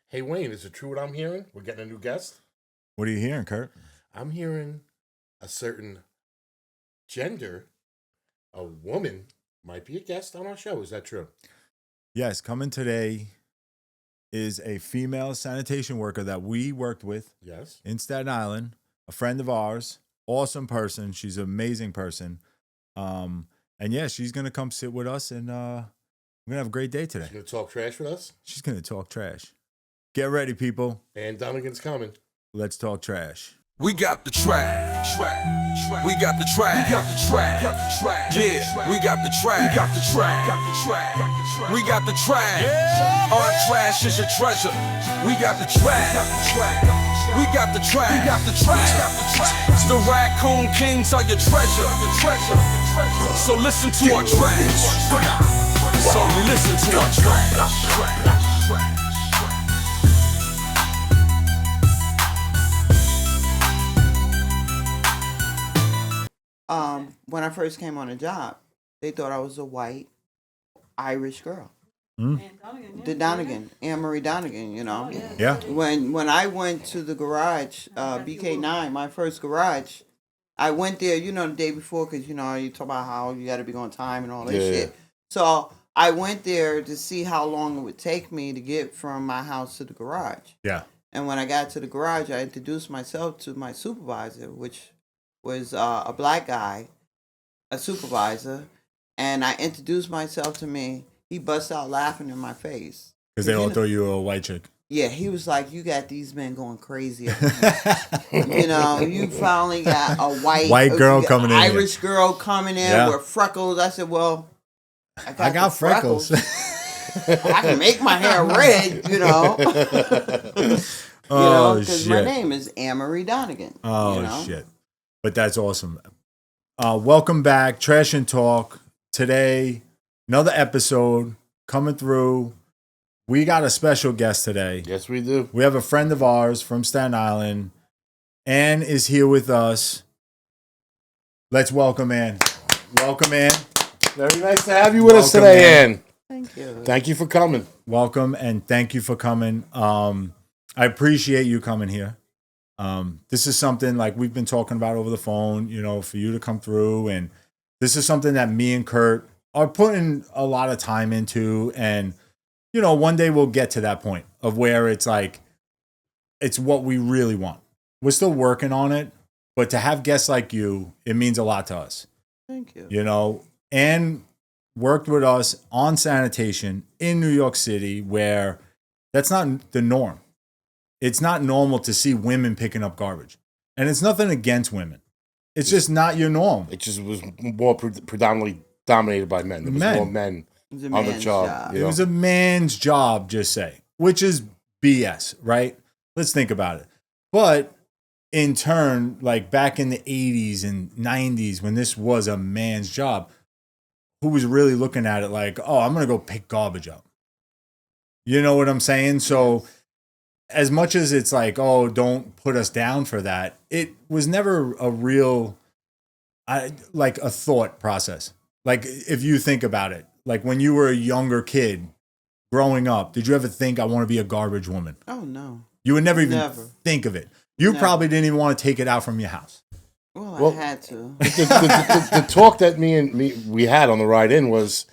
Hey, Wayne, is it true what I'm hearing? We're getting a new guest? What are you hearing, Kurt? I'm hearing a certain gender, a woman, might be a guest on our show. Is that true? Yes, coming today is a female sanitation worker that we worked with Yes. in Staten Island, a friend of ours, awesome person. She's an amazing person. And yeah, she's going to come sit with us and we're going to have a great day today. She's going to talk trash with us? She's going to talk trash. Get ready, people. Ann Donegan's coming. Let's talk trash. We got the trash. We got the trash. We got the trash. Yeah, we got the trash. We got the trash. We got the trash. Our trash is your treasure. We got the trash. We got the trash. We got the trash. The raccoon kings are your treasure. So listen to our trash. So listen to our trash. When I first came on the job, they thought I was a white Irish girl. The Donegan, Anne Marie Donegan, you know. Yeah. When I went to the garage, BK9, my first garage, I went there, the day before, because, you talk about how you got to be on time and all that shit. So I went there to see how long it would take me to get from my house to the garage. Yeah. And when I got to the garage, I introduced myself to my supervisor, which was a black guy, a supervisor, and I introduced myself to me. He bust out laughing in my face. Because they all thought you were a white chick. Yeah, he was like, "You got these men going crazy. You finally got a white girl coming in, Irish girl coming in with freckles." I said, "Well, I got freckles. I can make my hair red, because my name is Ann Marie Donegan. Oh shit! But that's awesome. Welcome back, Trash and Talk. Today, another episode coming through. We got a special guest today. Yes, we do. We have a friend of ours from Staten Island. Ann is here with us. Let's welcome Ann. Welcome, Ann. Very nice to have you with us today, Ann. Thank you. Thank you for coming. Welcome, and thank you for coming. I appreciate you coming here. This is something like we've been talking about over the phone, for you to come through. And this is something that me and Kurt are putting a lot of time into. And, one day we'll get to that point of where it's like, it's what we really want. We're still working on it, but to have guests like you, it means a lot to us. Thank you. And worked with us on sanitation in New York City, where that's not the norm. It's not normal to see women picking up garbage. And it's nothing against women. It's just not your norm. It just was more predominantly dominated by men. There was more men on the job. It was a man's job, just say, which is BS, right? Let's think about it. But in turn, like back in the 80s and 90s, when this was a man's job, who was really looking at it like, oh, I'm going to go pick garbage up. You know what I'm saying? So as much as it's like, oh, don't put us down for that, it was never a real, like a thought process. Like if you think about it, like when you were a younger kid growing up, did you ever think I want to be a garbage woman? Oh, no. You would never even think of it. You probably didn't even want to take it out from your house. Well, I had to. The talk that we had on the ride in was,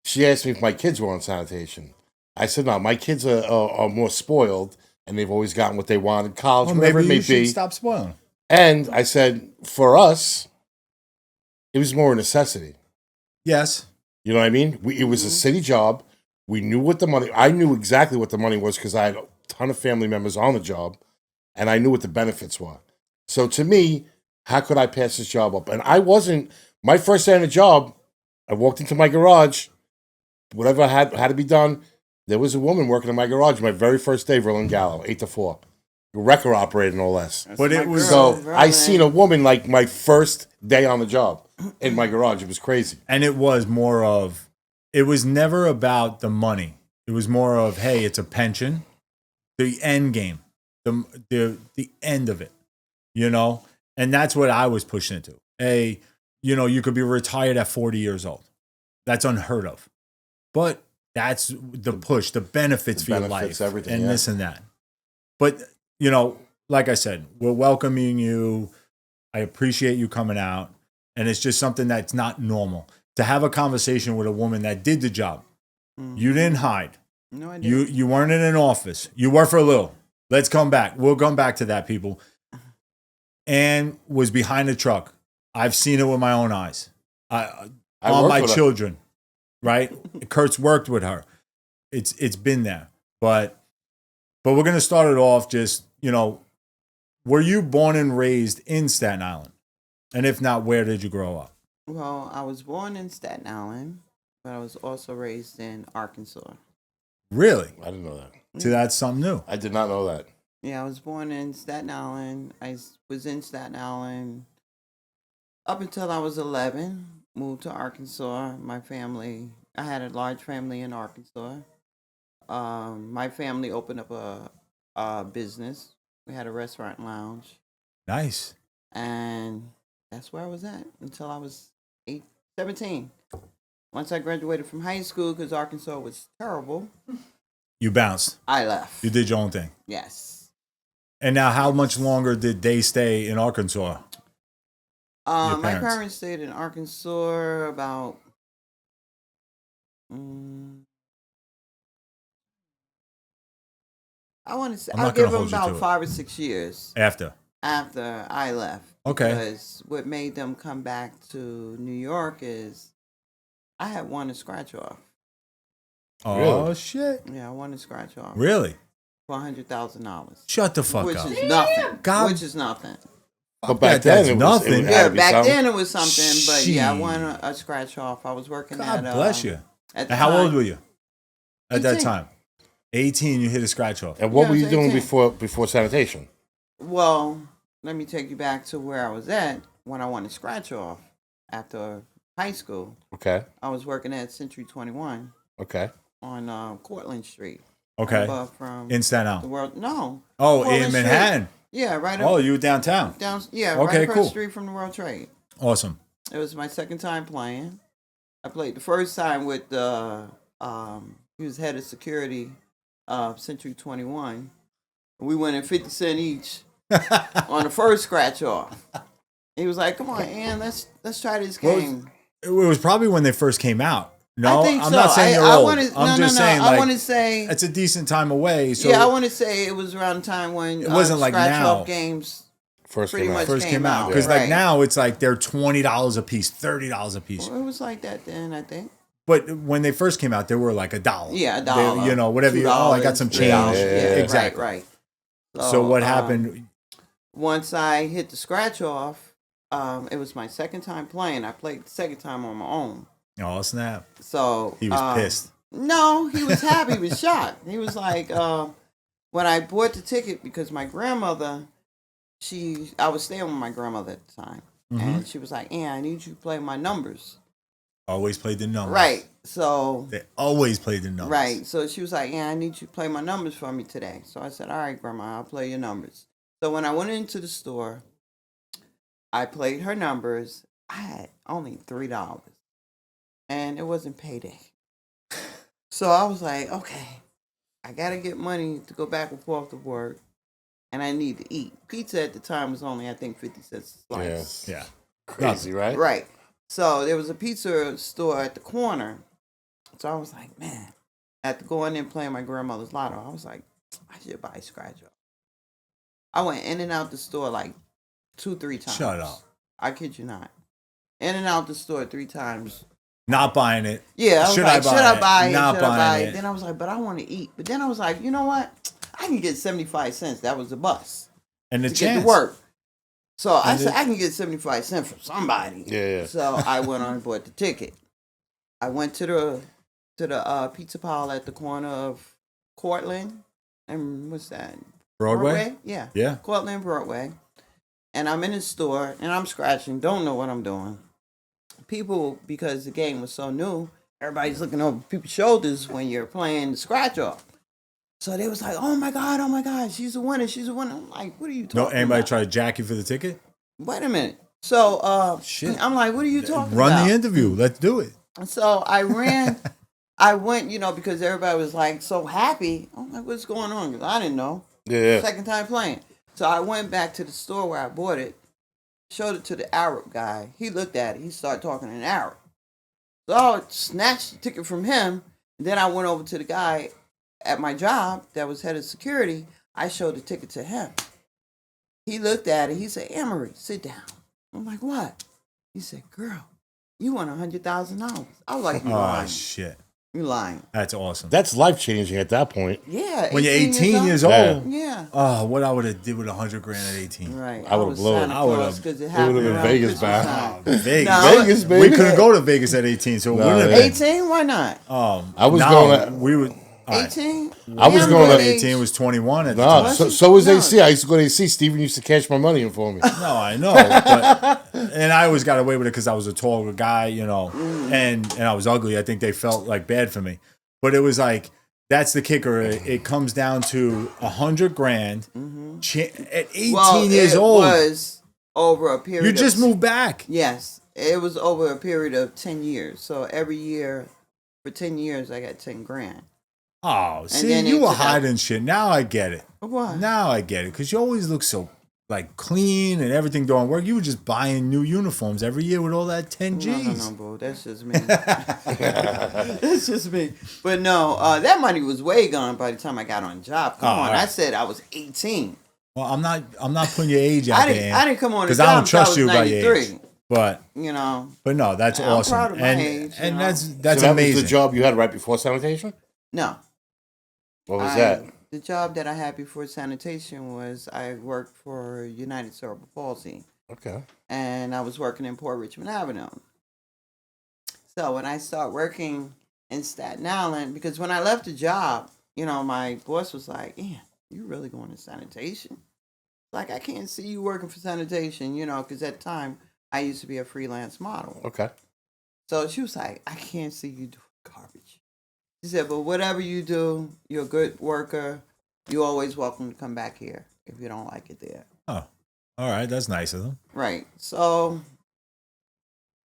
she asked me if my kids were on sanitation. I said, no, my kids are more spoiled, and they've always gotten what they want in college, whatever it may be. Maybe you should stop spoiling. And I said, for us, it was more a necessity. Yes. You know what I mean? It was a city job. We knew what the money, I knew exactly what the money was because I had a ton of family members on the job, and I knew what the benefits were. So to me, how could I pass this job up? And my first day on the job, I walked into my garage, whatever had to be done. There was a woman working in my garage my very first day, Verlin Gallo, 8 to 4. Wrecker operator, no less. But it was I seen a woman like my first day on the job in my garage. It was crazy. And it was more of, it was never about the money. It was more of, hey, it's a pension, the end game, the end of it, And that's what I was pushing it to. Hey, you could be retired at 40 years old. That's unheard of. But That's the push, the benefits for your benefits, life, everything, and yeah. this and that. But, you know, like I said, we're welcoming you. I appreciate you coming out. And it's just something that's not normal. To have a conversation with a woman that did the job. You didn't hide. No, I didn't. You weren't in an office. You were for a little. Let's come back. We'll come back to that, people. Ann was behind the truck. I've seen it with my own eyes. I On worked my with her. children, right? Kurt's worked with her. It's been there. But we're gonna start it off just, you know, were you born and raised in Staten Island? And if not, where did you grow up? Well, I was born in Staten Island, but I was also raised in Arkansas. Really? I didn't know that. So that's something new. I did not know that. Yeah, I was born in Staten Island. I was in Staten Island up until I was 11. Moved to Arkansas. My family, I had a large family in Arkansas. My family opened up a business. We had a restaurant and lounge. Nice. And that's where I was at until I was 17. Once I graduated from high school, because Arkansas was terrible, You bounced. I left. You did your own thing. Yes. And now, how much longer did they stay in Arkansas? My parents? parents stayed in Arkansas about I want to say I'm I'll not gonna give them hold you to about it. 5 or 6 years After. after I left. Okay. Because what made them come back to New York is I had won a scratch off. Oh, Really? shit. Yeah, I won a scratch off Really? for $100,000. Shut the fuck Which up. is nothing. God. Which is nothing. But back That's then, nothing. had Yeah, to be back something. then it was something, but yeah, I Shit. won a scratch off. I was working God at bless you. At the And how old time- were you at that 18. time? 18, you hit a scratch off. And what Yeah, were I you was doing 18. before sanitation? Well, let me take you back to where I was at when I won a scratch off after high school. Okay. I was working at Century 21 Okay. on Cortlandt Street. Okay. Above from In Staten the Island. world. No. Oh, Cortlandt in Street. Manhattan. Yeah, right up Oh, you were downtown. down. Yeah, Okay, right across cool. the street from the World Trade. Awesome. It was my second time playing. I played the first time with he was head of security of Century 21. We went in 50 cents each on the first scratch off. He was like, "Come on, Ann, let's try this What was- game." It was probably when they first came out. No, I think I'm so. not saying you're I old. wanna- I'm just saying, I like, want to say, it's a decent time away. So yeah, I want to say it was around the time when It wasn't like scratch now. off games First pretty came out. much first came out. out, Because right. like now it's like they're $20 a piece, $30 a piece. Well, it was like that then, I think. But when they first came out, they were like $1. Yeah, They- $1. you know, whatever. Oh, I got some $2, change. Yeah, Exactly. Right. So what happened? Once I hit the scratch off, it was my second time playing. I played the second time on my own. Oh, snap. So He was pissed. No, he was happy. He was shocked. He was like, when I bought the ticket, because my grandmother, I was staying with my grandmother at the time, and she was like, "Ann, I need you to play my numbers." Always played the numbers. Right. So. They always played the numbers. Right. So she was like, "Yeah, I need you to play my numbers for me today." So I said, "All right, Grandma, I'll play your numbers." So when I went into the store, I played her numbers. I had only $3, and it wasn't payday. So I was like, "Okay, I gotta get money to go back and forth to work, and I need to eat." Pizza at the time was only, I think, 50 cents a slice. Yes. Yeah. Crazy, right? Right. So there was a pizza store at the corner. So I was like, man, after going in and playing my grandmother's lotto, I was like, I should buy a scratch off. I went in and out the store like 2-3 times. Shut up. I kid you not. In and out the store 3 times. Not buying it. Yeah, I was Should like, I buy should I it? buy it? Not Should I buy buying it? it. Then I was like, but I want to eat. But then I was like, you know what? I can get 75 cents. That was the bus And the to chance. get to work. So I And said, it- I can get 75 cents from somebody. Yeah. So I went on and bought the ticket. I went to the pizza pile at the corner of Cortlandt and what's that? Broadway? Yeah. Yeah. Cortlandt Broadway. And I'm in the store and I'm scratching, don't know what I'm doing. People, because the game was so new, everybody's looking over people's shoulders when you're playing the scratch off. So they was like, oh my God, she's a winner. I'm like, what are you talking No, about? anybody try to jack you for the ticket? Wait a minute. So Shit. I'm like, what are you talking Run about? the interview. Let's do it. So I ran I went, because everybody was like so happy. I'm like, what's going on? 'Cause I didn't know. Yeah. Second time playing. So I went back to the store where I bought it, showed it to the Arab guy. He looked at it. He started talking in Arab. So I snatched the ticket from him. And then I went over to the guy at my job that was head of security. I showed the ticket to him. He looked at it. He said, Amory, sit down. I'm like, what? He said, girl, you won $100,000. I was like, you Oh lying. shit, You lying. that's awesome. That's life changing at that point. Yeah. When you're 18 years Yeah. old. Yeah. Oh, what I would have did with $100,000 at 18. Right. I would've was blown it. Santa I would've- Claus 'cause it would've happened been around Vegas Christmas back. time. Vegas. No, Vegas, baby. We couldn't go to Vegas at 18, so it No, wouldn't have yeah. been. 18? Why not? I was going at- We would. all right. 18? I was going at 18 was 21 at the No, time. so was No. AC. I used to go to AC. Steven used to cash my money in for me. No, I know, but and I always got away with it because I was a taller guy, and I was ugly. I think they felt like bad for me, but it was like that's the kicker. It comes down to $100,000 at 18 years old. It was over a period. You just of, moved back. Yes, it was over a period of 10 years. So every year, for 10 years, I got 10 grand. Oh, see, then you it were took out- hiding shit. Now I get it. Why? Now I get it because you always look so like clean and everything doing work. You were just buying new uniforms every year with all that 10 G's. No, bro. That's just me. That's just me. But no, that money was way gone by the time I got on the job. Come on, all right. I said I was 18. Well, I'm not putting your age out I there. didn't come on the because job I don't until trust you about your 93. age. But no, that's I'm awesome. proud of my age, and you know. that's So that amazing. was the job you had right before sanitation? No. What was that? The job that I had before sanitation was I worked for United Cerebral Palsy, Okay. and I was working in Port Richmond Avenue. So when I started working in Staten Island, because when I left the job, my boss was like, "Yeah, you really going to sanitation?" Like, I can't see you working for sanitation, because at the time I used to be a freelance model. Okay. So she was like, "I can't see you doing garbage." She said, "But whatever you do, you're a good worker. You're always welcome to come back here if you don't like it there." Oh, all right, that's nice of them. Right. So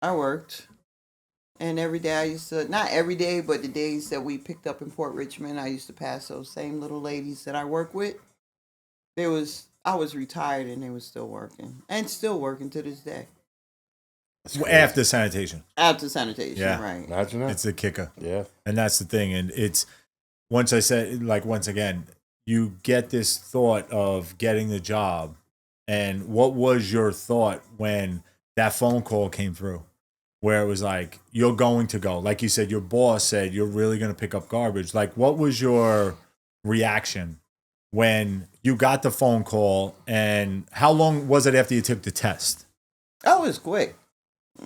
I worked. And every day I used to, not every day, but the days that we picked up in Port Richmond, I used to pass those same little ladies that I work with. I was retired and they were still working. And still working to this day. After sanitation, After sanitation, Yeah. right. Imagine that. it's the kicker. Yeah. And that's the thing. And it's once again, you get this thought of getting the job. And what was your thought when that phone call came through? Where it was like, you're going to go. Like you said, your boss said, you're really going to pick up garbage. Like, what was your reaction when you got the phone call? And how long was it after you took the test? That was quick.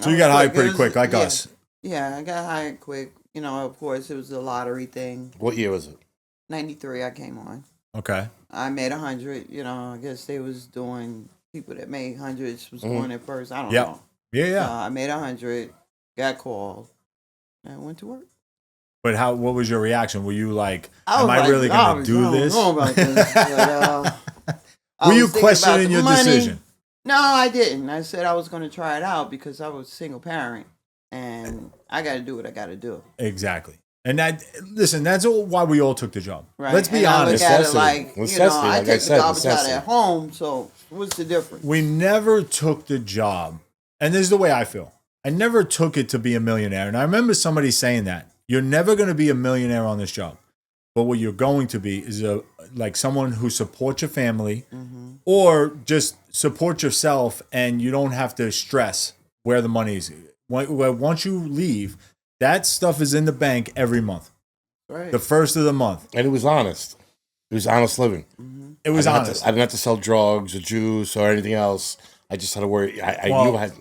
So you got hired pretty quick, like yeah. us. Yeah, I got hired quick. Of course, it was a lottery thing. What year was it? 93, I came on. Okay. I made 100. I guess they was doing, people that made hundreds was doing it first. I don't Yep. know. Yeah. I made 100, got called, and went to work. But what was your reaction? Were you like, I am was I like, really going to do I this? don't know about this. But, I Were you was thinking about questioning the your money. decision? No, I didn't. I said I was going to try it out because I was a single parent, and I got to do what I got to do. Exactly. And that's why we all took the job. Right. Let's be and honest. I look at it Necessity. like, Necessity, I like I take said, the garbage out necessity. at home, so what's the difference? We never took the job. And this is the way I feel. I never took it to be a millionaire. And I remember somebody saying that. You're never going to be a millionaire on this job. But what you're going to be is like someone who supports your family or just support yourself, and you don't have to stress where the money is. Once you leave, that stuff is in the bank every month. Right. The first of the month. And it was honest. It was honest living. It was I didn't have honest. to- I didn't have to sell drugs or juice or anything else. I just had to worry. I Well, knew I had.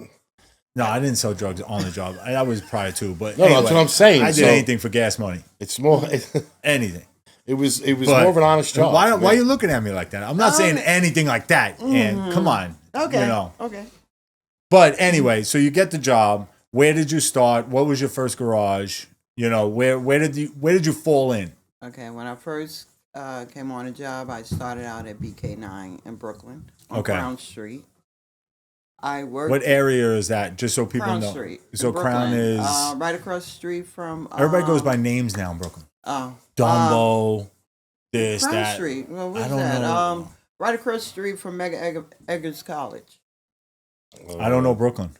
No, I didn't sell drugs on the job. I was prior to, but No, anyway, that's what I'm saying. I did So- anything for gas money, It's more. anything. It was But more of an honest job. Why are you looking at me like that? I'm not saying Okay. anything like that. And come on, Okay. Okay. Okay. But anyway, so you get the job. Where did you start? What was your first garage? Where did you fall in? Okay. When I first came on a job, I started out at BK9 in Brooklyn on Okay. Brown Street. I worked. What area is that? Just so people Crown know. Street. So in Crown Brooklyn. is right across the street from. everybody goes by names now in Brooklyn. Oh, Dumbo, this, Crown that. Street. Well, what's I don't that? know. Right across the street from Eggers College. I don't know Brooklyn.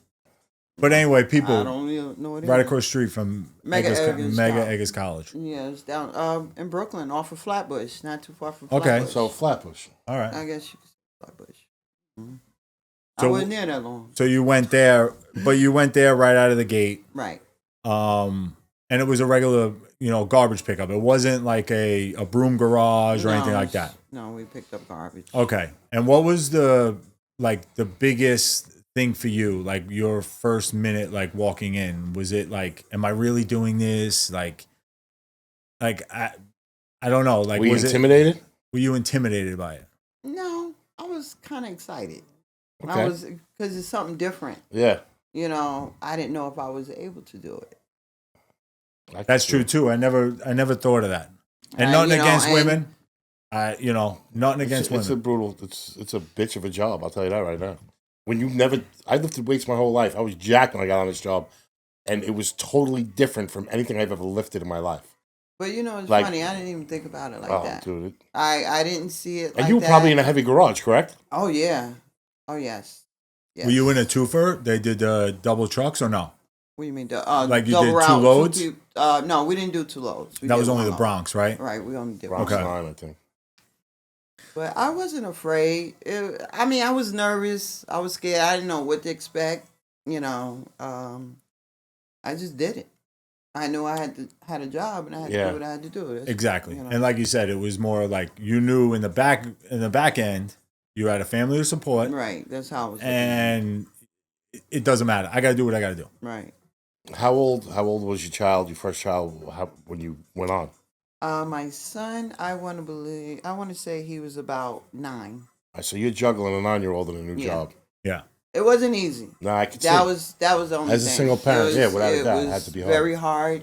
But anyway, I people don't even know what it right is. across the street from Mega Eggers College. Eggers College. Yeah, it's down in Brooklyn, off of Flatbush, not too far from Okay. Flatbush. So Flatbush. All right. I guess you could say Flatbush. I So- wasn't there that long. So you went there, but you went there right out of the gate. Right. And it was a regular, garbage pickup. It wasn't like a broom garage or anything like that. No, we picked up garbage. Okay. And what was the biggest thing for you? Like your first minute, like walking in, was it like, am I really doing this? Like I don't know. Like, Were you was intimidated? were you intimidated by it? No, I was kind of excited. Okay. I was, because it's something different. Yeah. I didn't know if I was able to do it. That's true too. I never thought of that. And Uh, nothing you know, against and- women. Nothing against It's a women. brutal. It's a bitch of a job. I'll tell you that right now. When you never, I lifted weights my whole life. I was jacked when I got on this job, and it was totally different from anything I've ever lifted in my life. But it's Like- funny. I didn't even think about it like Oh, that. dude! I didn't see it. And like you were that. probably in a heavy garage, correct? Oh yeah. Oh yes. Yes. Were you in a twofer? They did double trucks or no? What do you mean? Like you double did two route, loads? No, we didn't do 2 loads. We That did was only one the load. Bronx, right? Right. We only did Bronx one. Okay. line, I think. But I wasn't afraid. I was nervous. I was scared. I didn't know what to expect. I just did it. I knew I had a job and I had to Yeah. do what I had to do. That's- Exactly. you know. And like you said, it was more like you knew in the back end, you had a family to support, Right. That's how I was. looking at it. and it doesn't matter. I got to do what I got to do. Right. How old was your child? Your first child? When you went on? My son, I want to say he was about 9. So you're juggling a 9-year-old in a new Yeah. job. Yeah. It wasn't easy. No, I could see. That was the only As a thing. single parent, yeah, without a doubt, it was had to be hard. very hard,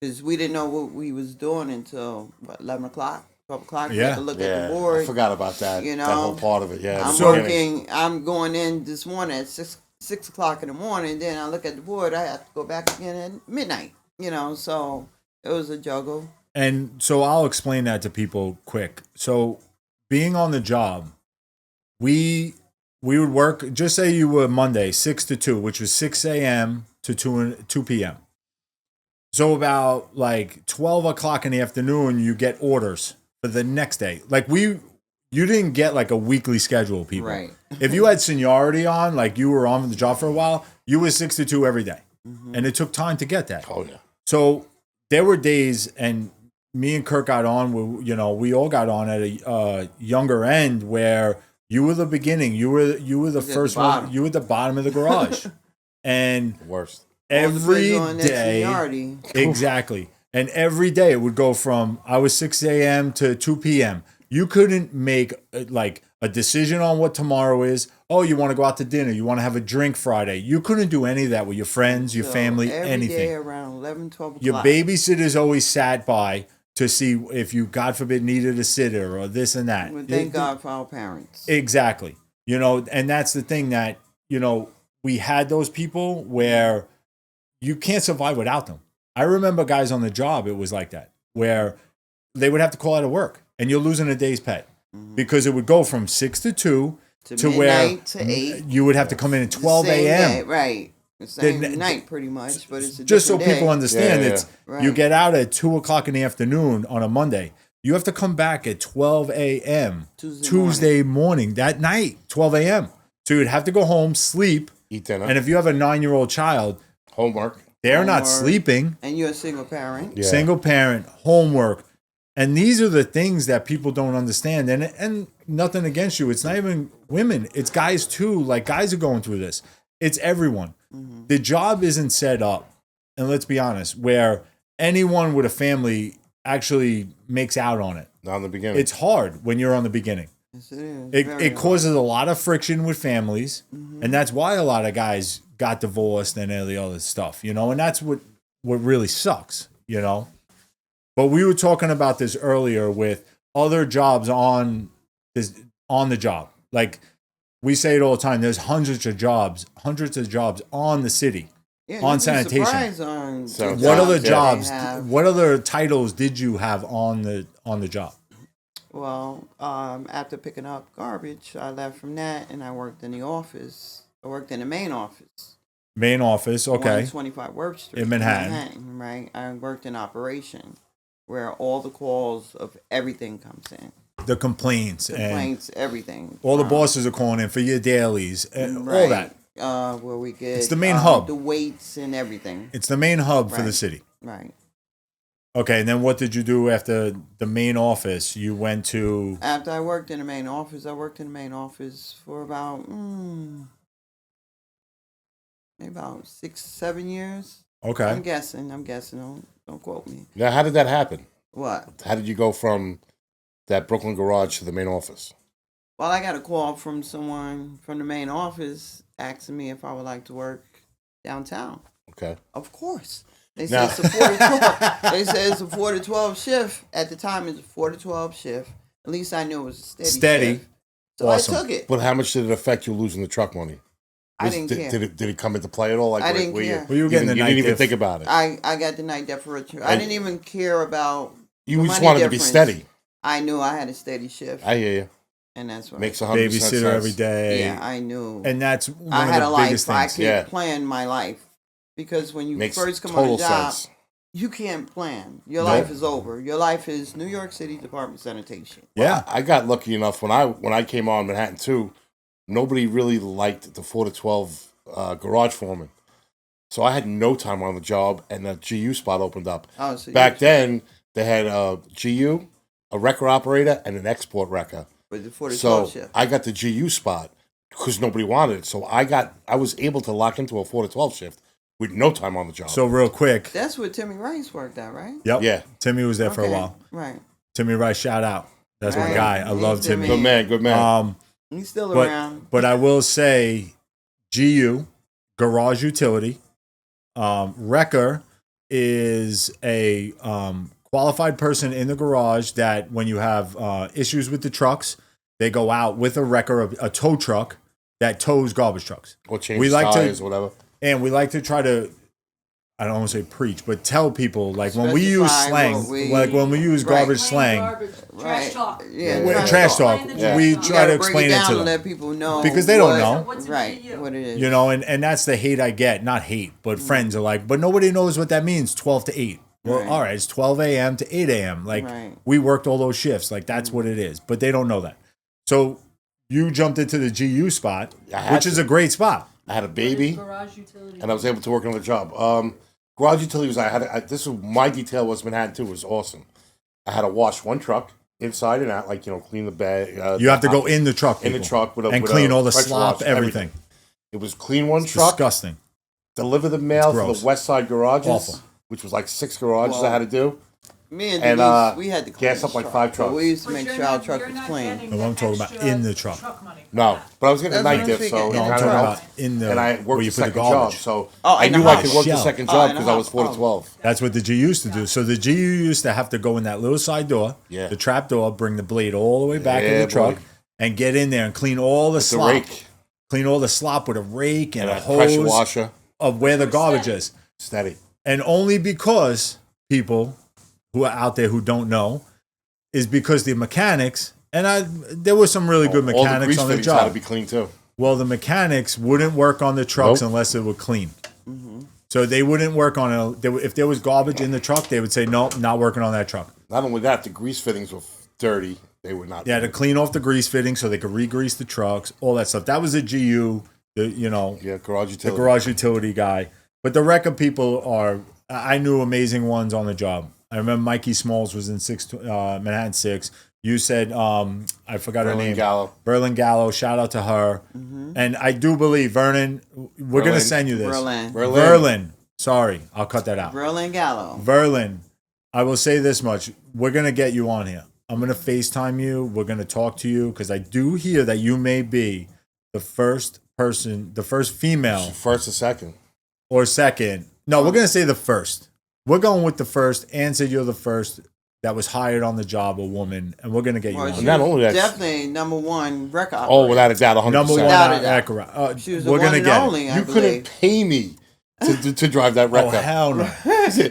because we didn't know what we was doing until 11 o'clock, 12 o'clock. We Yeah. had to look at Yeah, the I board. forgot about that. you That whole know. part of it. Yeah. I'm the beginning. working. I'm going in this morning at 6 o'clock in the morning. Then I look at the board. I have to go back again at midnight. So it was a juggle. And so I'll explain that to people quick. So being on the job, we would work, just say you were Monday, 6 to 2, which was 6 a.m. to 2 p.m. So about like 12 o'clock in the afternoon, you get orders for the next day. Like you didn't get like a weekly schedule, people. Right. If you had seniority on, like you were on the job for a while, you were 6 to 2 every day. Mm-hmm. And it took time to get that. Oh yeah. So there were days, and me and Kirk got on. We all got on at a younger end where you were the beginning. You were the at the first one. bottom. You were at the bottom of the garage, and Worst. every All depends on that day, seniority. exactly. And every day it would go from I was 6 a.m. to 2 p.m. You couldn't make like a decision on what tomorrow is. Oh, you want to go out to dinner? You want to have a drink Friday? You couldn't do any of that with your friends, your So family, every anything. day around 11, 12 o'clock. Your babysitters always sat by to see if you, God forbid, needed a sitter or this and that. Well, thank God for our parents. Exactly. And that's the thing that, we had those people where you can't survive without them. I remember guys on the job, it was like that, where they would have to call out of work and you're losing a day's pay because it would go from 6 to 2 to where midnight to 8. you would have to come in at 12 Same a.m. day, right. The same Then- night, pretty much, but it's a Just so different people day. understand, Yeah, it's yeah. you Right. get out at 2 o'clock in the afternoon on a Monday. You have to come back at 12 a.m. Tuesday morning, that night, 12 a.m. So you'd have to go home, sleep, Eat dinner. and if you have a 9-year-old child, Homework. they're not Homework. sleeping. And you're a single parent. Yeah. Single parent, homework. And these are the things that people don't understand. And nothing against you. It's not even women. It's guys too. Like guys are going through this. It's everyone. Mm-hmm. The job isn't set up, and let's be honest, where anyone with a family actually makes out on it. Not in the beginning. It's hard when you're on the beginning. Yes, it is. It, Very it hard. causes a lot of friction with families, Mm-hmm. and that's why a lot of guys got divorced and all the other stuff, and that's what really sucks, But we were talking about this earlier with other jobs on the job. Like we say it all the time. There's hundreds of jobs on the city. Yeah, on you'd be sanitation. surprised on So What other they jobs? have. What other titles did you have on the job? Well, after picking up garbage, I left from that and I worked in the office. I worked in the main office. Main office, okay. 125 Work Street. In Manhattan. Right. I worked in operation where all the calls of everything comes in. The complaints, Complaints, everything. and all the bosses are calling in for your dailies, and all that. Where we get It's the main hub. the weights and everything. It's the main hub for the Right. city. Right. Okay, and then what did you do after the main office? You went to After I worked in the main office, I worked in the main office for about maybe about 6-7 years. okay. I'm guessing. Don't quote me. Now, how did that happen? What? How did you go from that Brooklyn garage to the main office? Well, I got a call from someone from the main office asking me if I would like to work downtown. Okay. Of course. They Now- said it's a 4 to 12. They said it's a 4 to 12 shift. At the time, it's a 4 to 12 shift. At least I knew it was a steady shift. So Awesome. I took it. But how much did it affect you losing the truck money? I didn't did, care. Did it come into play at all? Like, I didn't were care. Well, you were getting the you night didn't even diff. think about it. I got the night differential. I And- didn't even care about You the just money wanted to be difference. steady. I knew I had a steady shift. I hear you. And that's what Makes 100% sense. Babysitter every day. Yeah, I knew. And that's one I of had the a life. biggest I things. could Yeah. plan my life. Because when you Makes first come total on a job, sense. you can't plan. Your No. life is over. Your life is New York City Department of Sanitation. Yeah. I got lucky enough when I came on Manhattan too. Nobody really liked the 4 to 12 garage foreman, so I had no time on the job, and the GU spot opened up. Oh, so Back then, they had a GU, a wrecker operator, and an export wrecker. But for the So 12 shift. I got the GU spot because nobody wanted it. So I was able to lock into a 4 to 12 shift with no time on the job. So real quick. That's where Timmy Rice worked at, right? Yep. Yeah. Timmy was there for a Okay, while. Right. Timmy Rice, shout out. That's my Right. guy. I Hey, love Timmy. Timmy. Good man. He's still But around. but I will say, GU garage utility, wrecker is a qualified person in the garage that when you have issues with the trucks, they go out with a wrecker, a tow truck that tows garbage trucks. Or change we like to- tires, whatever. And we like to try to, I don't want to say preach, but tell people like when we use Specify slang, what we- like when we use Right. garbage slang, Garbage, trash talk. Yeah, With trash trash talk, Explain the Yeah. we trash talk. try gotta to break explain it down to to them. let people know Because they don't what- know. What's a Right, GU? what it is. You know, and that's the hate I get. Not hate, but friends are like, but nobody knows what that means, 12 to 8. Well, Right. all right, it's 12 a.m. to 8 a.m. Like, Right. we worked all those shifts. Like, that's what it is. But they don't know that. So you jumped into the GU spot, I had which is to. a great spot. I had a What is baby, Garage utility. and I was able to work on the job. Garage utilities. This was my detail was Manhattan too. Was awesome. I had to wash one truck inside and out, like clean the bed. You have to go in the truck, in the people, truck with a, and with clean a all the pressure slop, wash, everything. It was clean one It's truck, disgusting. deliver the mail It's for gross. the West Side garages, Awful. which was like 6 garages Well, I had to do. Me and And, Denise, we had to clean gas the up like truck. 5 But trucks. we used to But make you're sure our not- truck you're was not clean. getting No, the I'm talking about extra in the truck. money. No, but I was getting a That's what night I'm diff, thinking. so No, it No, I'm kinda talking helped. about in the And I where worked you the put the second job, garbage. so Oh, I in the knew I house. could work the Shell. second Oh, job in the because I was house. 4 to Oh. 12. That's what the GU used to do. So the GU used to have to go in that little side door, Yeah. the trap door, bring the blade all the way back in Yeah, the truck, boy. and get in there and clean all the With the slop. rake Clean all the slop with a rake and, and a a pressure hose washer, of where the garbage Steady. is. steady. And only because people who are out there who don't know is because the mechanics, and there were some really good All the mechanics grease on the fittings had to job. be clean too. Well, the mechanics wouldn't work on the trucks Nope. unless it were clean. So they wouldn't work on it. If there was garbage in the truck, they would say, nope, not working on that truck. Not only that, the grease fittings were dirty. They were not. They had to clean off the grease fitting so they could re-grease the trucks, all that stuff. That was a GU, Yeah, garage the utility. garage utility guy. But the record people are, I knew amazing ones on the job. I remember Mikey Smalls was in Manhattan 6. You said, I forgot her Berlin name. Gallo. Berlin Gallo. Shout out to her. And I do believe, Vernon, we're going Berlin. to send you this. Berlin. Verlin. Sorry, I'll cut that out. Berlin Gallo. Verlin, I will say this much. We're going to get you on here. I'm going to FaceTime you. We're going to talk to you because I do hear that you may be the first person, the first female First or second. or second. No, we're going to say the first. We're going with the first. Ann said you're the first that was hired on the job, a woman, and we're gonna get you Well, on. she Not was only that- definitely number one record Oh, operator. without a doubt, 100%. Number one Without a doubt. Acura. She was the we're one gonna and get only, I You believe. couldn't pay me to drive that Oh record. hell no!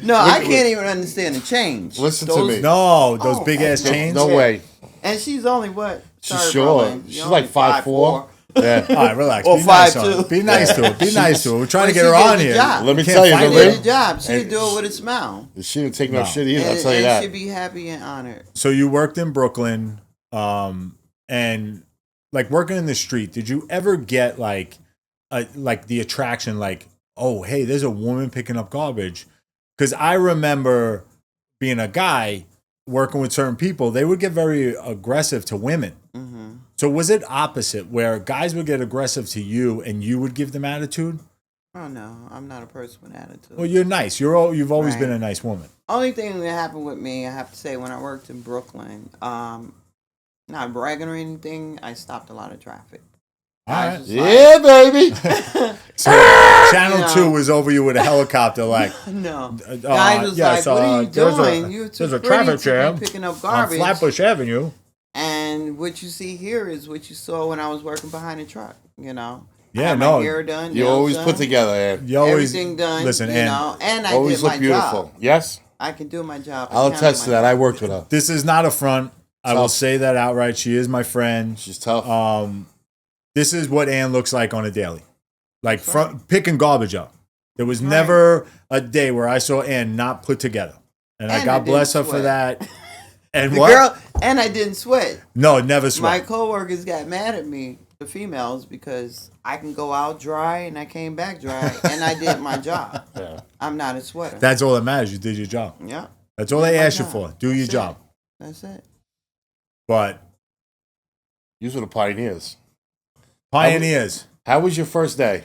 No, I can't even understand the change. Listen to me. No, those Oh, big ass no. chains. No way. And she's only what? She's Sorry, short. Brooklyn, She's you're like only 5'4". Yeah. All right, relax. Or Be nice, 5'2". on her. Be nice to her. Be nice to her. We're trying to But get her she did on the here. job. Let me Can't tell you, fight the it. Did the job. She And would do it with a smile. She didn't take no No. shit either. I'll And, tell you and that. she'd be happy and honored. So you worked in Brooklyn, and like working in the street. Did you ever get like the attraction, like, oh hey, there's a woman picking up garbage? Because I remember being a guy working with certain people, they would get very aggressive to women. Mm-hmm. So was it opposite, where guys would get aggressive to you and you would give them attitude? Oh no, I'm not a person with attitude. Well, you're nice. You've always been Right. a nice woman. Only thing that happened with me, I have to say, when I worked in Brooklyn, not bragging or anything, I stopped a lot of traffic. All I right. was Yeah, baby. So Channel You know. 2 was over you with a helicopter, like, no. Guys was yes, like, what are you there's doing? You're too there's a pretty traffic to jam be picking up on garbage. Flatbush Avenue. And what you see here is what you saw when I was working behind the truck, you know. I Yeah, had no. my hair done, You nails always done, put together, Ann. You always everything done, listen, you and know, and I Always did my look beautiful. job. Yes? I can do my job. I I'll can attest do to my that. I job. worked with her. this is not a front. I will Tough. say that outright. She is my friend. She's tough. This is what Ann looks like on a daily, like right. picking garbage up. There was never a day where I saw Ann not put together, and And I God bless her didn't for sweat. that. And The what? girl, and I didn't sweat. No, never My sweat. coworkers got mad at me, the females, because I can go out dry and I came back dry, and I did my job. Yeah. I'm not a sweater. That's all that matters. You did your job. Yeah, That's all they my asked you job. for. Do your That's it. job. that's it. But These were the pioneers. pioneers. How was your first day?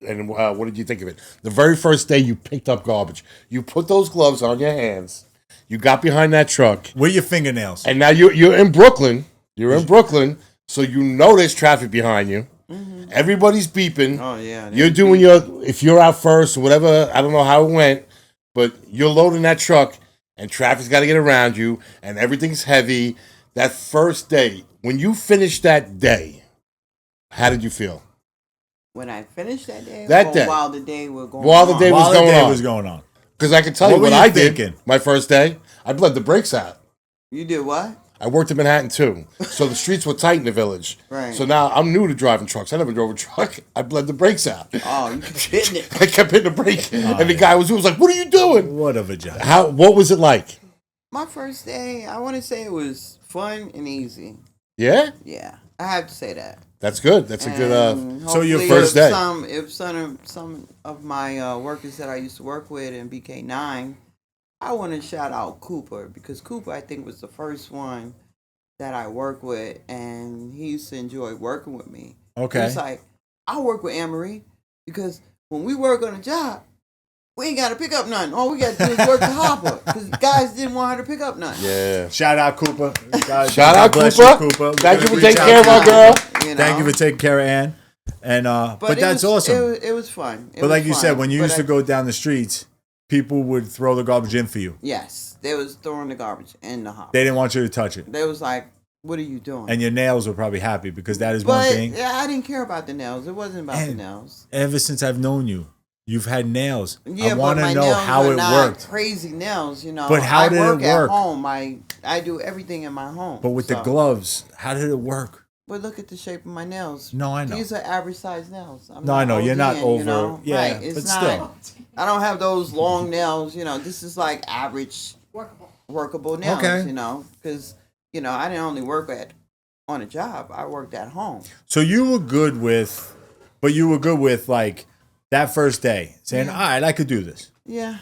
And what did you think of it? The very first day you picked up garbage. You put those gloves on your hands. You got behind that truck. Where your fingernails? And now you're in Brooklyn. You're in Brooklyn. So you know there's traffic behind you. Everybody's beeping. Oh yeah. You're doing if you're out first or whatever, I don't know how it went, but you're loading that truck and traffic's got to get around you and everything's heavy. That first day, when you finished that day, how did you feel? When I finished that day, That or day. while the day was going While the on? day While the going day on. was going on. Because I can tell What you were what you I did thinking? my first day. I bled the brakes out. You did what? I worked in Manhattan too. So the streets were tight in the village. Right. So now I'm new to driving trucks. I never drove a truck. I bled the brakes out. Oh, you kept hitting it. I kept hitting the brake. And the guy was like, what are you doing? What a vagina. What was it like? My first day, I want to say it was fun and easy. Yeah? Yeah, I have to say that. That's good. That's a good And So your hopefully first if day. If some of my workers that I used to work with in BK9, I want to shout out Cooper, because Cooper, I think, was the first one that I worked with, and he used to enjoy working with me. Okay. He's like, I work with Anne Marie because when we work on a job, we ain't got to pick up nothing. All we got to do is work the hopper, because guys didn't want her to pick up nothing. Yeah. Shout out Cooper. God, Shout God out bless Cooper. you, Cooper. Thank you for Reach taking out care of to our you. girl. You know? Thank you for taking care of Ann. And but it that's was, awesome. It was fun. It But like was you fun. said, when you But used to I- go down the streets, people would throw the garbage in for you. Yes, they was throwing the garbage in the hopper. They didn't want you to touch it. They was like, "What are you doing?" And your nails were probably happy because that is one but thing. yeah, I didn't care about the nails. It wasn't about the And- nails. Ever since I've known you, you've had nails. Yeah, I want but to my know nails how are it not worked. crazy nails, you know. But how I did it work work? at home. I do everything in my home. But with the so- gloves, how did it work? But look at the shape of my nails. No, I know. These are average size nails. I'm No, I know. You're not ODing, over. You know? Yeah, right. It's but not. still. I don't have those long nails. You know, this is like average Workable. workable nails. Okay. You know, because I didn't only work on a job. I worked at home. So you were good with, like that first day saying, Yeah. all right, I could do this. Yeah.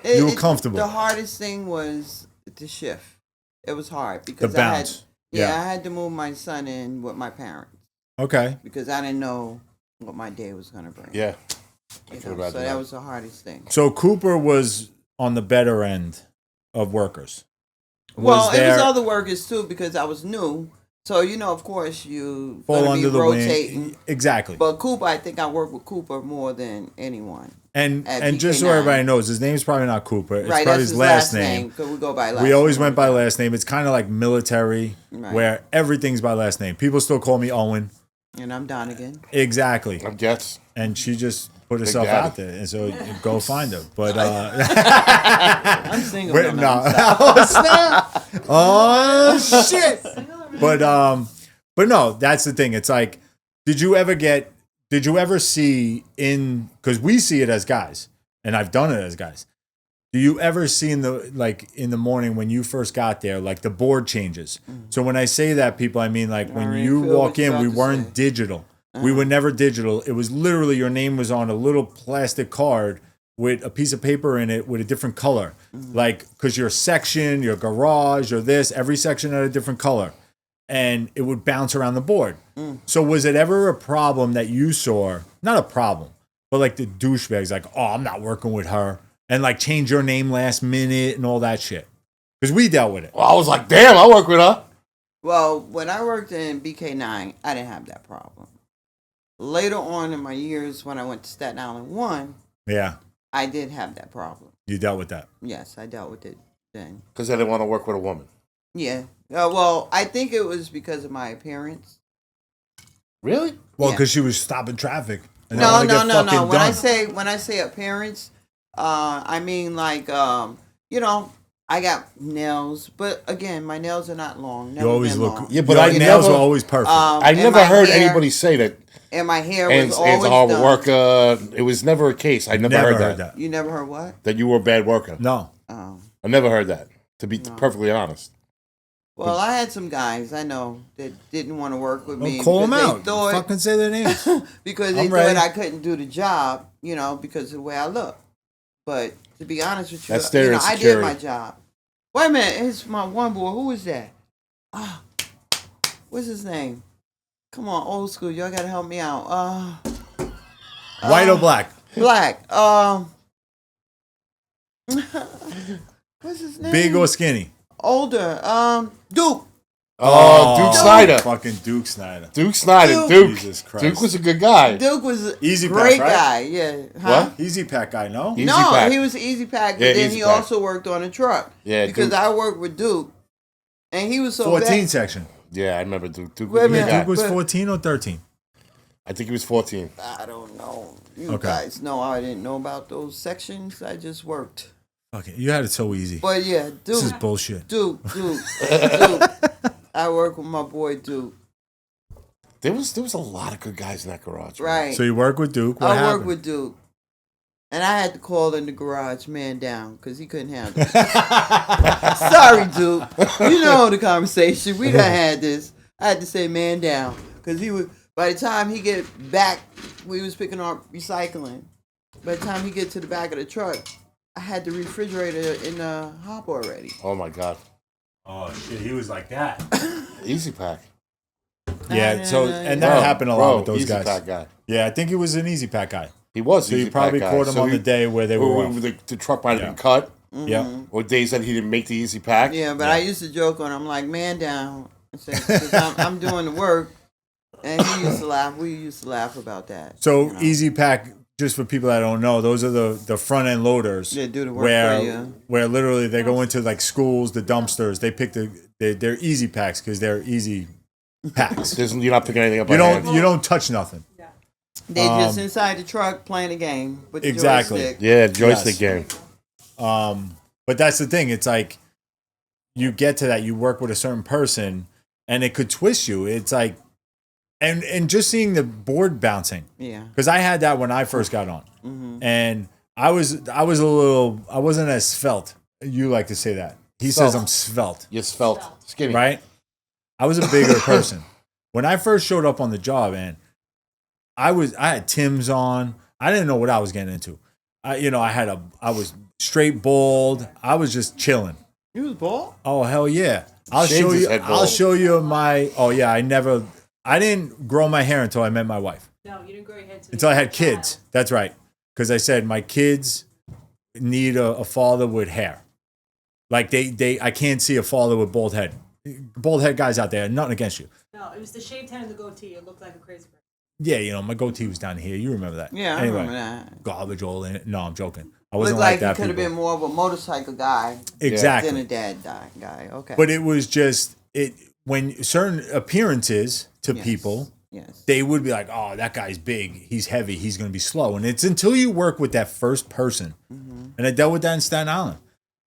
You were comfortable. The hardest thing was the shift. It was hard The because bounce. I had to move my son in with my parents Okay. because I didn't know what my day was going to bring. Yeah. You feel know, about so that. that was the hardest thing. So Cooper was on the better end of workers. Well, it there- was other workers too because I was new. So of course you fall gonna under be the rotating. wing. Exactly. But Cooper, I think I work with Cooper more than anyone. And at just so BK9. everybody knows, his name's probably not Cooper. It's Right, probably that's his last name. Because we go by last We always name. went by last name. It's kind of like military, Right. where everything's by last name. People still call me Owen. And I'm Donegan. Exactly. I'm Jets. And she just put herself Daddy. out there, and so go find her. But I'm single. wait, no. no, oh snap! Oh shit! But no, that's the thing. It's like, did you ever see because we see it as guys, and I've done it as guys. Do you ever see in the morning when you first got there, like the board changes? So when I say that, people, I mean like when already you feel walk what you're in, we about to weren't say. digital. We were never digital. It was literally your name was on a little plastic card with a piece of paper in it with a different color. Like, because your section, your garage, or this, every section had a different color. And it would bounce around the board. So was it ever a problem that you saw, not a problem, but like the douchebags, like, oh, I'm not working with her, and like change your name last minute and all that shit? Because we dealt with it. Well, I was like, damn, I work with her. Well, when I worked in BK9, I didn't have that problem. Later on in my years, when I went to Staten Island 1, Yeah, I did have that problem. you dealt with that. Yes, I dealt with it then. Because they didn't want to work with a woman. Yeah. Well, I think it was because of my appearance. Really? Well, Yeah. because she was stopping traffic. And No. I wanna get fucking When done. I say appearance, I mean like I got nails, but again, my nails are not long. Never You always been look. long. Yeah, but your I nails never- were always perfect. I And never my heard hair- anybody say that And my hair Ann's, was Ann's always a horrible done. worker. It was never a case. I never, heard that. You never heard what? That you were a bad worker. No. Oh. I never heard that, to be No. perfectly honest. Well, I had some guys I know that didn't want to work with Well, me. call them because they out. thought- Fucking say their names. because they I'm thought ready. I couldn't do the job, because of the way I look. But to be honest with you, That's I did insecurity. my job. Wait a minute, it's my one boy. Who is that? Ah, what's his name? Come on, old school. Y'all gotta help me out. White or black? Black. What's his name? Big or skinny? Older. Duke. Duke Snyder. Fucking Duke Snyder. Duke Snyder. Duke. Duke. Jesus Christ. Duke was a good guy. Duke was a Easy great pack, right? guy. Yeah. Huh? What? Easy pack guy, no? Easy No, pack. he was Easy Pack, but Yeah, then Easy he Pack. also worked on a truck. Yeah, because Duke. I worked with Duke, and he was so 14 bad. section. Yeah, I remember Duke. Duke Wait was a a good minute, guy. Duke was But- 14 or 13? I think he was 14. I don't know. You Okay. guys know I didn't know about those sections. I just worked. Okay, you had it so easy. But yeah, This is Duke, bullshit. Duke. I work with my boy Duke. There was a lot of good guys in that garage. Right. So you work with Duke. What I happened? worked with Duke. And I had to call in the garage man down because he couldn't handle it. Sorry, Duke. You know the conversation. We done had this. I had to say man down because he would. By the time he get back, we was picking up recycling. By the time he get to the back of the truck, I had the refrigerator in the hop already. Oh my God. Oh, shit, he was like that. Easy Pack. Yeah, so, and that Bro, happened a bro, lot with those Easy guys. Pack guy. Yeah, I think he was an easy pack guy. He was. So Easy you probably Pack guy. caught him So on he- the day where they were off. the truck might have Yeah. been cut, Yeah. or days that he didn't make the Easy Pack. Yeah, but I used to joke on him like man down. I said, 'cause I'm doing the work, and he used to laugh. We used to laugh about that. So you know. easy pack, just for people that don't know, those are the front end loaders. They do the work where for you. where literally they go into like schools, the dumpsters. They pick they're easy packs because they're easy packs. You're not picking anything up. You by hand. don't touch nothing. They just inside the truck playing a game with the Exactly. joystick. Yeah, joystick Yes. game. But that's the thing. It's like you get to that, you work with a certain person, and it could twist you. It's like, and just seeing the board bouncing, Yeah. because I had that when I first got on, and I wasn't as svelte. You like to say that. He says Svelte. I'm svelte, You felt skinny. right? I was a bigger person when I first showed up on the job, and I had Tim's on. I didn't know what I was getting into. I was straight bald. I was just chilling. You was bald? Oh hell yeah! I'll Shades show his you. head I'll bald. show you my. Oh yeah, I didn't grow my hair until I met my wife. No, you didn't grow your head Until I had kids. That's right. Because I said my kids need a father with hair. Like I can't see a father with bald head. bald head guys out there, nothing against you. No, it was the shaved head and the goatee. It looked like a crazy person. Yeah, my goatee was down here. You remember that? Yeah, I anyway, remember that. Garbage all in it. No, I'm joking. I Looked wasn't like like that. he could have people. been more of a motorcycle guy Exactly. than a dad guy. Okay. But it was just when certain appearances to Yes. people, Yes. they would be like, "Oh, that guy's big. He's heavy. He's going to be slow." And it's until you work with that first person. And I dealt with that in Staten Island.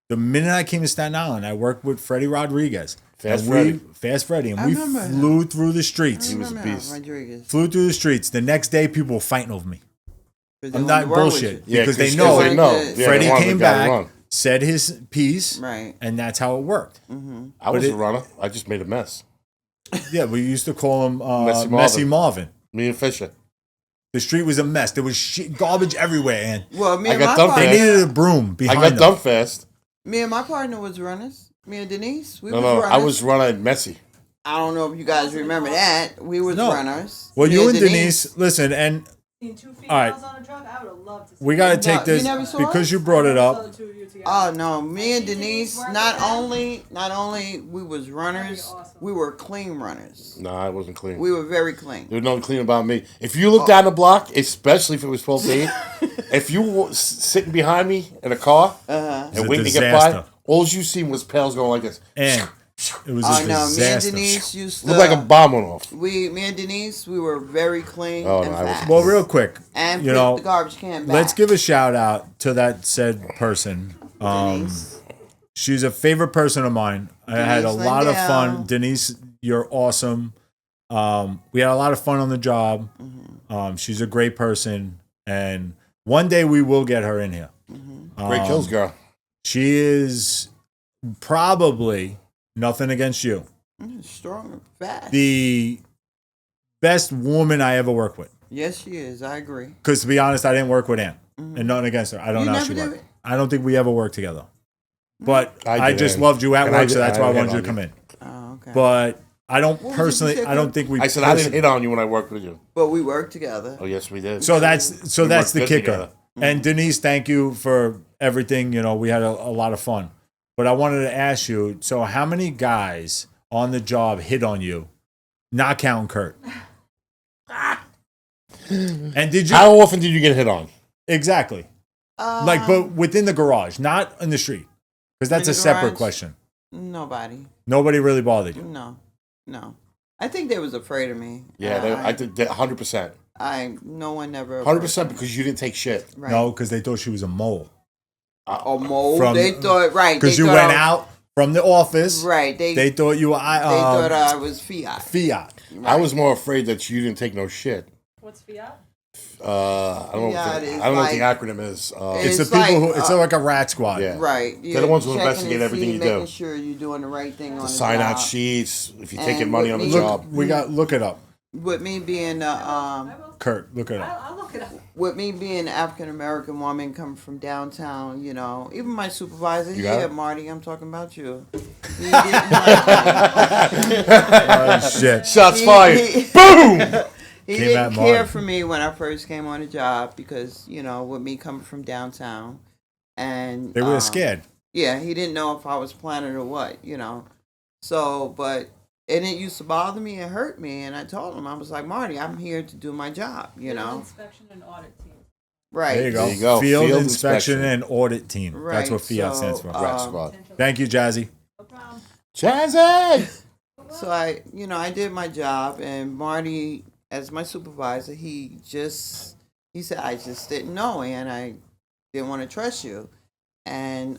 The minute I came to Staten Island, I worked with Freddie Rodriguez. Fast Fast Freddie. And I we remember him. flew through the streets. He was a Remember beast. Rodriguez. Flew through the streets. The next day, people were fighting over me. 'Cause they I'm wanted not to work with bullshit. you. Yeah, because they 'cause know they know. Yeah, Yeah, Freddie they wanted came the guy to back, run. said his piece, Right. and that's how it worked. I was it- a runner. I just made a mess. Yeah, we used to call him Messy Messy Marvin. Marvin. Me and Fisher. The street was a mess. There was garbage everywhere, and Well, me I and got my dumped they Yeah. partner, needed a broom I behind got them. done fast. me and my partner was runners. Me and Denise, we No, was no, runners. I was running messy. I don't know if you guys remember that. We was No. runners. Well, Me you and Denise, listen, and Seen two females All right. on a truck. I would have loved to see we got to No, take you this never saw because us? you brought it Saw up. the two of you together. Oh no, me and Denise Denise. worked Not with them? only we was runners, Very awesome. we were clean runners. No, I wasn't clean. We were very clean. There was nothing clean about me. If you look down the block, especially if it was 12 if you were sitting behind me in a car It's and a waiting to get disaster. by, all you seen was pails going like this. And it was a Oh no, me and disaster. Denise used to. Looked like a bomb went off. Me and Denise, we were very clean Oh, and no, I was- fast. Well, real quick, and you put know, the garbage can back. let's give a shout out to that said person. Denise. She's a favorite person of mine. I had a Denise lot of fun. Lindell. Denise, you're awesome. We had a lot of fun on the job. She's a great person, and one day we will get her in here. Great kills, girl. She is probably nothing against you. Strong and fast. The best woman I ever worked with. Yes, she is. I agree. Because to be honest, I didn't work with Ann, and nothing against her. I don't You know how she never worked. did? I don't think we ever worked together. But I I did, just Ann. loved you at And I work, so did- that's why I I wanted you hit to come on in. Oh, okay. But I don't What was it personally. you said, I don't Kurt? think we. I said I didn't hit on you when I worked with you. But we worked together. Oh, yes, we did. So that's We the worked good kicker. together. And Denise, thank you for everything. You know, we had a lot of fun. But I wanted to ask you. So, how many guys on the job hit on you? Not counting Kurt. And did you How often did you get hit on? exactly like, but within the garage, not in the street, because that's In a the separate garage? question. Nobody. Nobody really bothered you. No. I think they was afraid of me. Yeah, I did 100%. No one never. 100% because you didn't take shit. Right. No, because they thought she was a mole. A mold. From- They thought right. Because they you thought went I was- out from the office. Right. They thought you were They thought I was Fiat. Fiat. I was more afraid that you didn't take no shit. What's Fiat? I don't know. Yeah, What it the, is I don't know what the like- acronym is. It's the It's people like, who. It's like a rat squad. Yeah. Right. They're the ones who checking investigate to everything see, you making do. sure you're doing the right thing on the Sign job. out sheets if you're And taking money on the with me- job. We got look it up, With me being I will. Kurt. Look it up. I'll look it up. with me being an African American woman coming from downtown, you know, even my supervisor, You got yeah, it? Marty, I'm talking about you. He didn't like me. Oh shit! Shots He- fired. he- Boom! He Came didn't at care Marty. for me when I first came on the job because, you know, with me coming from downtown, and They were scared. Yeah, he didn't know if I was planning or what, you know. So, but and it used to bother me and hurt me, and I told him I was like, Marty, I'm here to do my job, you Field know. Inspection and audit team. Right. There you go. There you go. Field, Field inspection inspection. and audit team. That's Right, what Fiat so, stands for. Rat squad. Thank you, Jazzy. No problem. Jazzy! So I, you know, I did my job, and Marty, as my supervisor, he said, I just didn't know, and I didn't want to trust you. And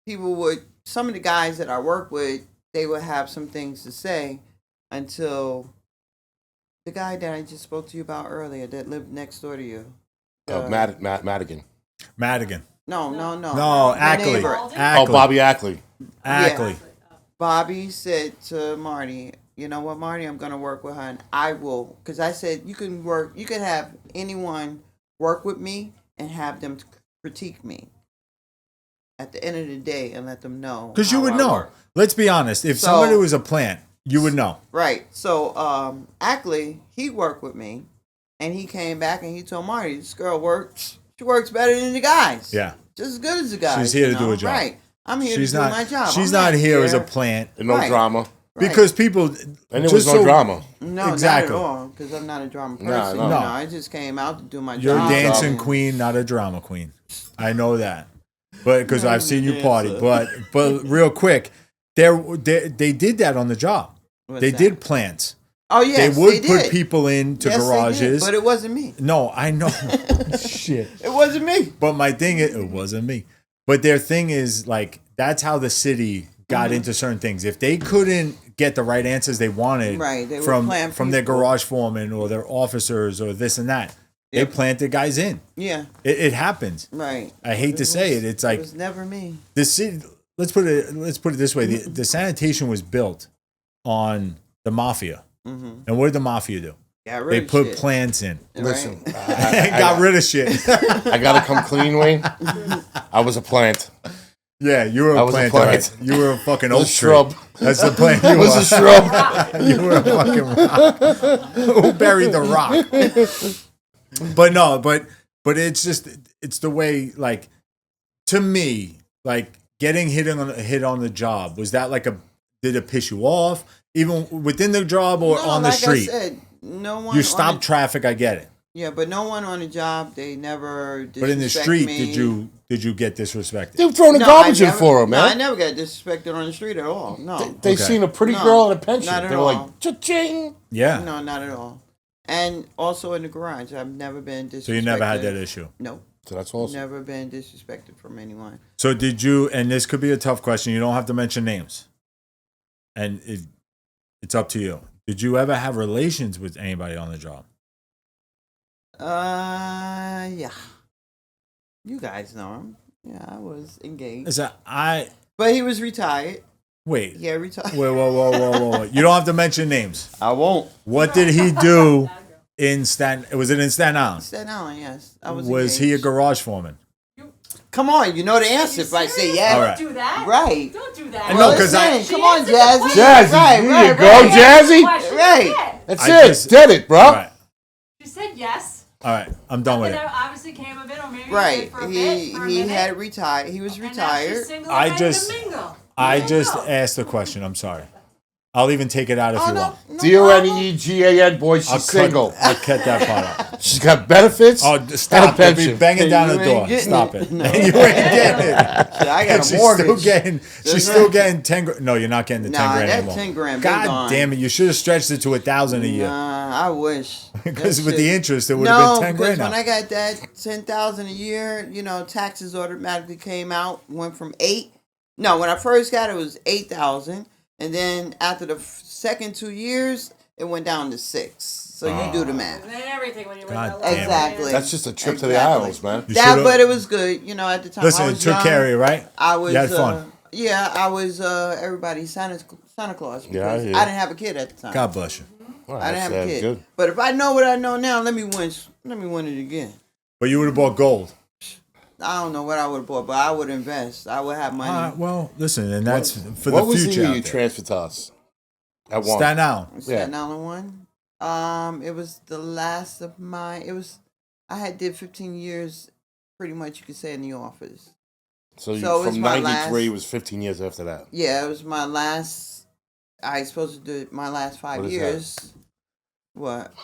people would, some of the guys that I work with, they would have some things to say until the guy that I just spoke to you about earlier that lived next door to you. Madigan. Madigan. No. No, My Ackley. neighbor. Ackley. Oh, Bobby Ackley. Ackley. Bobby said to Marty, you know what, Marty, I'm going to work with her, and I will, because I said you can have anyone work with me and have them critique me at the end of the day and let them know. Because you how would I know. work. Let's be honest. If So- somebody was a plant, you would know. Right. So Ackley, he worked with me, and he came back and he told Marty, this girl works. She works better than the guys. Yeah. Just as good as the guys. She's here you to do know? a job. Right. I'm here She's to do not. my job. She's I'm not here as a there- plant And no Right. drama. Right. because people. And there was just no so- drama. No, Exactly. not at all. Because I'm not a drama person. No, You no. know, I just came out to do my You're a job. dancing and- queen, not a drama queen. I know that, but because I've seen you dancer. party. But real quick, they did that on the job. What's They that? did plants. Oh yes, They would put did. people into Yes, they did, garages. but it wasn't me. No, I know. Shit. It wasn't me. But my thing is, it wasn't me. But their thing is like that's how the city got into certain things. If they couldn't get the right answers they wanted Right, they would from plant their people. garage foreman or their officers or this and that, they Yep. planted guys in. Yeah, It happens. right. I hate to say it. It's like It was never me. the city. Let's put it this way: the sanitation was built on the mafia. And what did the mafia do? Got rid They of put shit, plants in. right? Listen, Got rid of shit. I gotta come clean, Wayne. I was a plant. Yeah, you were I a was a plant. plant. Right? You were a fucking I oak was a shrub. tree. That's the plant you I was were. a shrub. You were a fucking rock. Who buried the rock? But no, but it's just it's the way like to me like getting hit on the job was that like a did it piss you off even within the job or No, on the like street? I said, no one. You on stopped the- traffic. I get it. Yeah, but no one on the job. They never. But in the disrespect street, me. did you get disrespected? They were throwing the No, garbage I in never- for him, No, I man. never got disrespected on the street at all. No, They Okay. seen a pretty No, girl at a pension. not at They were all. like, cha-ching. Yeah. no, not at all. And also in the garage, I've never been disrespected. So you never had that issue. No, So that's awesome. never been disrespected from anyone. So did you? And this could be a tough question. You don't have to mention names, and it's up to you. Did you ever have relations with anybody on the job? Yeah. You guys know him. Yeah, I was engaged. Is that I? But he was retired. Wait. Yeah, retired. Wait, whoa. You don't have to mention names. I won't. What did he do in Staten? Was it in Staten Island? Staten Island, yes. I was Was he a engaged. garage foreman? Come on, you know the answer if I say yes. All Don't right. do that. Right. Don't do that. I know, Well, 'cause I- listen, come on, She answered the Jazzy. question. Jazzy, Right, there right, you go, right. Jazzy. Question. Right. Yeah. That's I it. just- Did it, bro. All right. She said yes. All right. I'm done with And it. that obviously came of it, or maybe Right. it for a bit, for a He minute. had retired. He was And now she's retired. single I and ready just- to mingle. I There you just go. asked the question. I'm sorry. I'll even take it out if Oh you no, want. no D-O-N-E-G-A-N, problem. boy, she's single. I'll cut that part out. She's got benefits. Oh, and a stop! Don't be pension. banging down You the ain't door. getting Stop it. it! No. You ain't getting it. Shit, I got And a she's mortgage. still getting. She's That's still right. getting 10. No, you're not getting the 10 Nah, grand that anymore. 10 grand been God gone. damn it! You should have stretched it to 1,000 a year. Nah, I wish. Because That with shit- the interest, it would have No, been 10 because grand when now. I got that 10,000 a year, you know, taxes automatically came out. Went from 8. No, when I first got it, it was 8,000, and then after the second 2 years, it went down to 6. So you do the math. And then everything when you God went damn it. Exactly. That's just a trip to the Exactly. Isles, man. You That, should've- but it was good. You know, at the time Listen, I it was took young. care of you, right? I was. You had fun. Yeah, I was everybody's Santa Claus because Yeah, I I, hear you. didn't have a kid at the time. God bless you. Well, I didn't have a that's kid. good. But if I know what I know now, let me win. Let me win it again. But you would have bought gold. I don't know what I would have bought, but I would invest. I would have money. Well, listen, and that's for What the was future. the year out you there. transferred to us? At one. Staten Island. Staten Island one. It was the last of my. It was. I had did 15 years, pretty much you could say in the office. So, you, So it was from my 93 was 15 years after that. Yeah, it was my last. I supposed to do my last 5 What is years. What?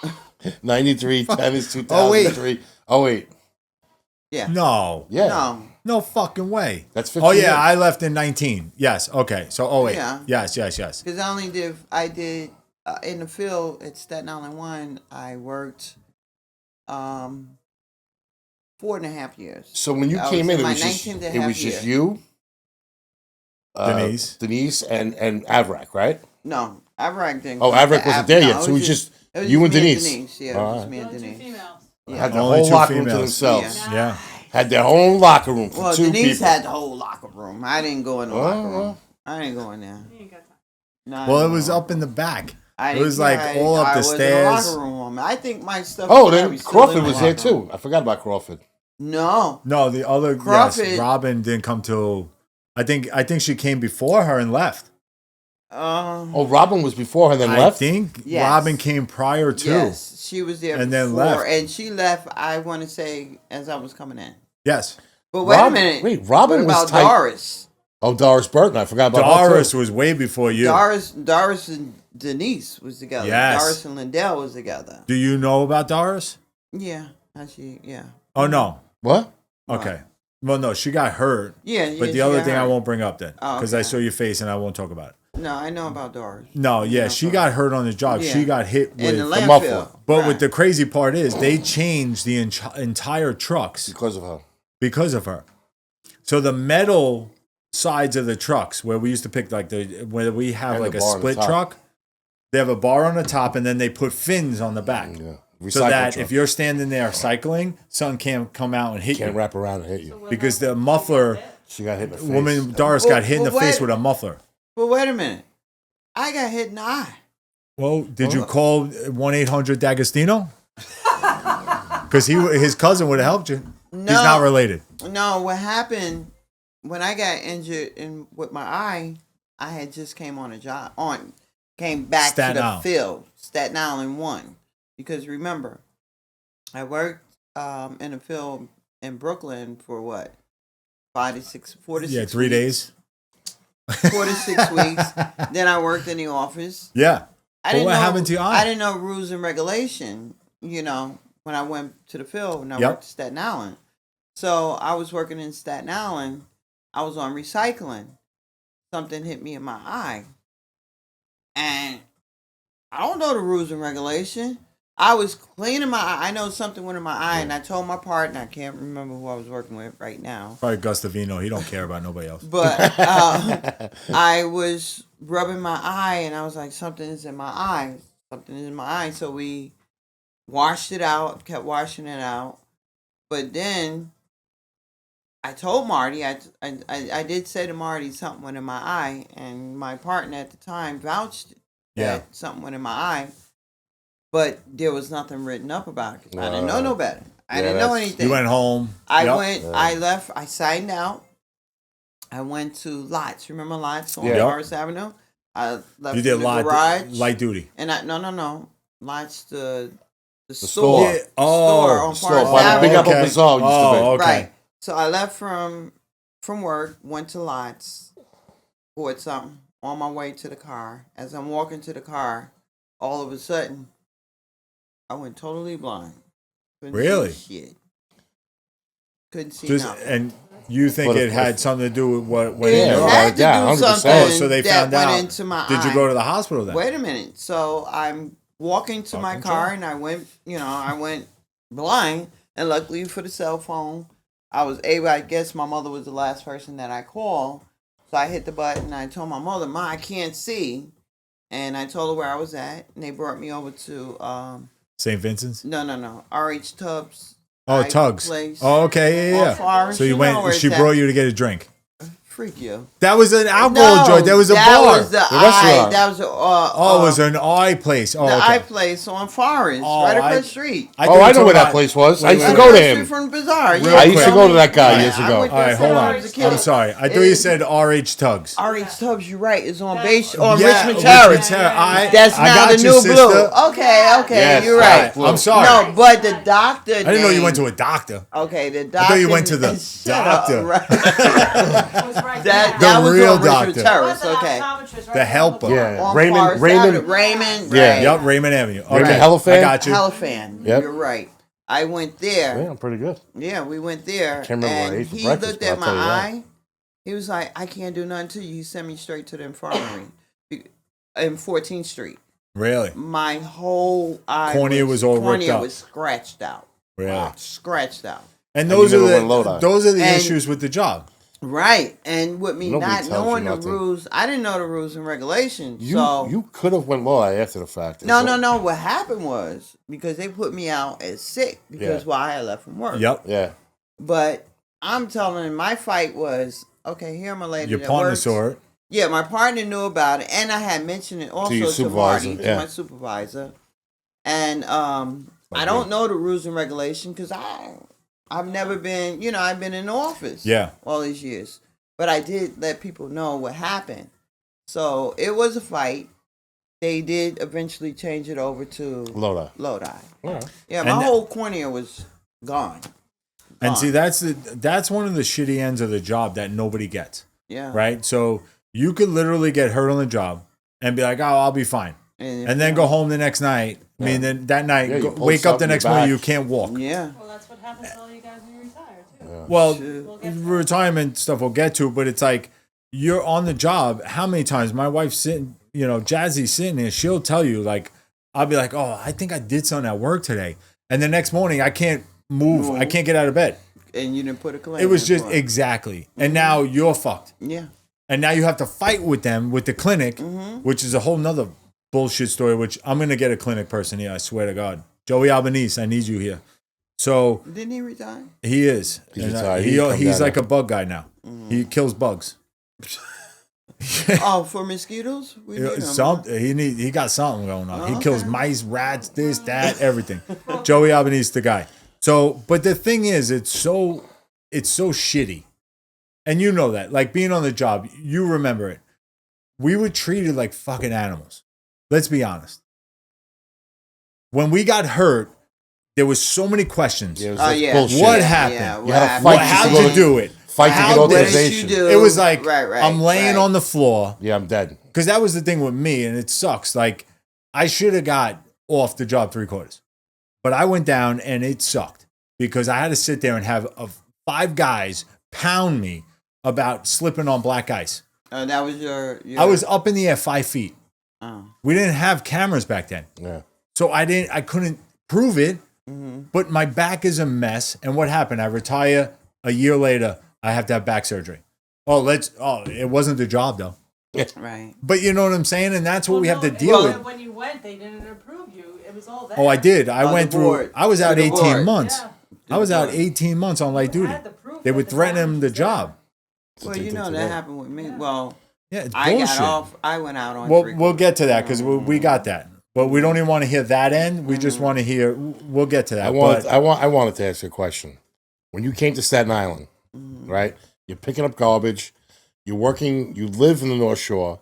93, 10 is Oh, wait. 2003. Oh, wait. Yeah. No. Yeah. No. No fucking way. That's 15 Oh, yeah, years. I left in 19. Yes, okay. So, oh, wait. Yeah. Yes. Because I did in the field at Staten Island 1, I worked 4.5 years. So when you I came was in, in it my was just, 19th and a it half was just year. you, Denise, and Avrak, right? No, Avrak didn't. Oh, come. Avrak wasn't there yet, No, so it was just it you and me Denise. Yeah, it All was right. me and Only two Denise. females. Yeah. Had the Only whole two locker room to females. themselves. Yeah. Had their own locker room for Well, two Denise people. had the whole locker room. I didn't go in the locker room. well. I didn't go in there. You ain't got time. No, I Well, it didn't was go. up in the back. I It didn't was like care. all up I the was in stairs. locker room woman. I think my stuff. Oh, was then probably still Crawford in the was there locker room. too. I forgot about Crawford. No, No, the other Crawford- yes, Robin didn't come till I think she came before her and left. Oh, Robin was before her, then I left. think Yes. Robin came prior to. yes, she was there And then before, left. and she left. I want to say as I was coming in. Yes. But wait a Rob- minute. wait, Robin what was about tight. Doris? Oh, Doris Burton. I forgot about her. Doris too. was way before you. Doris and Denise was together. Yes. Doris and Lindell was together. Do you know about Doris? Yeah. Yeah. Oh no. What? Okay. Well, no, she got hurt. Yeah. But she the other got thing I hurt. won't bring up then Oh, because I okay. saw your face and I won't talk about it. No, I know about Doris. No, yeah, she got hurt on the job. Yeah. She got hit In the with. landfill. muffler. But Right. what the crazy part is, they changed the entire trucks Because of her. because of her. So the metal sides of the trucks, where we used to pick where we have And like the a bar on the split top. truck, they have a bar on the top and then they put fins on the back. Yeah. So Recycle that truck. if you're standing there cycling, something can't come out and hit Can't you. wrap around and hit you. Because the muffler, She got hit in the face. woman Doris got hit in the Well, face wait. with a muffler. But wait a minute. I got hit in the eye. Well, did you call 1-800-D'Agostino? Because his cousin would have helped you. No. He's not related. No, what happened when I got injured with my eye, I had just came on a job came back Staten to the Island. field, Staten Island 1. Because remember, I worked in a field in Brooklyn for what? 4 to 6 Yeah, 3 days. 4 to 6 weeks. Then I worked in the office. Yeah. I But didn't what know, happened to your eye? I didn't know rules and regulation, when I went to the field and I Yep. worked in Staten Island. So I was working in Staten Island. I was on recycling. Something hit me in my eye. And I don't know the rules and regulation. I was cleaning my eye. I know something went in my eye, and I told my partner, I can't remember who I was working with right now. Probably Gustavino. He don't care about nobody else. But I was rubbing my eye, and I was like, something is in my eye. Something is in my eye. So we washed it out, kept washing it out. But then I told Marty, I did say to Marty something went in my eye, and my partner at the time vouched Yeah. that something went in my eye. But there was nothing written up about it. 'Cause I didn't know no better. I Yeah, didn't know that's- anything. You went home. I Yep. went. I left. I signed out. I went to Lots. Remember Lots on Yeah. Forest Avenue? I left You did the garage. light duty. And no. Lots the store. store. Yeah. Store on Store Forest by the Big Avenue. Apple Bazaar used to be. okay. Right. So I left from work, went to Lots, bought something on my way to the car. As I'm walking to the car, all of a sudden, I went totally blind. Couldn't see Really? shit. Couldn't see Just, nothing. and you think But it if- had something to do with what went It in your Yeah, eye? had to yeah, do 100%. something Oh, so they that found went out. into my Did you eye. go to the hospital then? Wait a minute. So I'm walking to my Fucking car sure. and I went blind. And luckily for the cell phone, I was able, I guess my mother was the last person that I called. So I hit the button and I told my mother, Ma, I can't see. And I told her where I was at. And they brought me over to, St. Vincent's? no, RH Tubbs. Oh, Eye Tugs. Place. Oh, okay, yeah, On yeah. Forest. So you You know where went. She it's brought at. you to get a drink. Freak you. That was an alcohol joint. That was a that bar. was the The eye. restaurant. That was Oh, it was an eye place. Oh, the okay. eye place on Forest, Oh, right across I- the street. I Oh, think I it's know where that about- place was. I Wait, used to wait, go wait. to Across the him. street from the bazaar. Real Yeah, I used to quick. go to that guy Yeah, years I ago. went All there right, hold when on. I was a kid. I'm sorry. I thought you said RH Tugs. RH Tubbs, you're right. It's on Yeah. base on Yeah, Richmond Richmond Terrace. Terrace. That's I now got the you, new sister. blue. Okay, Yes, you're right. right. Blue. I'm sorry. No, but the doctor. I didn't know you went to a doctor. Okay, the doctor. I thought you went to the Shut up, doctor. right. Was right that there. that was real on Richmond doctor. Terrace. Wasn't Okay. optometrist right The there. helper. Yeah. On Raymond- Forest Raymond- Avenue. Raymond. Yeah. Right. Yep, Raymond Avenue. Okay. Raymond Hellefan? I got you. Hellefan. Yep. You're right. I went there. Yeah, I'm pretty good. Yeah, we went there. Can't remember what I and ate for he breakfast, looked but at I'll my tell you that. eye. He was like, I can't do nothing to you. He sent me straight to the infirmary in 14th Street. Really? My whole eye Cornea was all ripped cornea up. was scratched out. Really? Scratched out. And And those you are never went low the dive. those are the And- issues with the job. Right. And with me Nobody not tells knowing you the nothing. rules, I didn't know the rules and regulations. You so you could have went low after the fact. no. What happened was because they put me out as sick because Yeah. why I left from work. Yep. Yeah. But I'm telling him my fight was okay. Here I'm a lady Your that partner works. saw it. Yeah, my partner knew about it, and I had mentioned it also your to supervisor, Marty, yeah. to my supervisor. And I don't know the rules and regulations because I've never been, I've been in the office, Yeah. all these years. But I did let people know what happened. So it was a fight. They did eventually change it over to Lodi. Lodi. All right. Yeah, my And whole cornea was gone. And Gone. see, that's one of the shitty ends of the job that nobody gets. Yeah. right? So you could literally get hurt on the job and be like, "Oh, I'll be fine," and then go home the next night. I mean, then that night, Yeah, you pull wake up the something, next you're morning, back. you can't walk. Yeah. Well, that's what happens to all you guys when you retire, too. Well, We'll get to that. retirement stuff we'll get to, but it's like you're on the job. How many times my wife's sitting, Jazzy's sitting there, she'll tell you, like, I'll be like, "Oh, I think I did something at work today," and the next morning I can't move, I can't get out of bed. And you didn't put a claim. It was in just for it. exactly, and now you're fucked. Yeah. And now you have to fight with them with the clinic, which is a whole nother bullshit story, which I'm going to get a clinic person here, I swear to God. Joey Albanese, I need you here. So Didn't he retire? he is. He's And, retired. He can come he's down like now. a bug guy now. He kills bugs. Oh, for mosquitoes? We need them. He got something going on. He Oh, kills okay. mice, rats, this, that, everything. Joey Albanese, the guy. So, but the thing is, it's so shitty. And you know that. Like being on the job, you remember it. We were treated like fucking animals. Let's be honest. When we got hurt, there was so many questions. Yeah, it was Oh, like yeah. bullshit. What happened? Yeah, You had a happened? fight How'd just to go you to- do it? Fight to How get did authorization. you do? It was like, Right, I'm laying on the floor. Yeah, I'm dead. Because that was the thing with me, and it sucks. Like, I should have got off the job 3/4. But I went down, and it sucked. Because I had to sit there and have 5 guys pound me about slipping on black ice. That was your. I was up in the air 5 feet. Oh. We didn't have cameras back then. Yeah. So I couldn't prove it, Mm-hmm. but my back is a mess. And what happened? I retire a year later, I have to have back surgery. It wasn't the job though. Right. But you know what I'm saying? And that's what we have to no, deal and with. When you went, they didn't approve you. It was all there. Oh, I did. I On went the through, board. I was out To the 18 board. months. Yeah. I was out board. 18 months on light duty. had the proof They at would the threaten time. him the job. Well, They you did know today. that happened with me. Well, Yeah, it's I bullshit. got off. I went out on. Well, 3/4. we'll get to that because we got that. But we don't even want to hear that end. We just want to hear. We'll get to that. I wanted to ask you a question. When you came to Staten Island, right? You're picking up garbage. You're working. You live in the North Shore.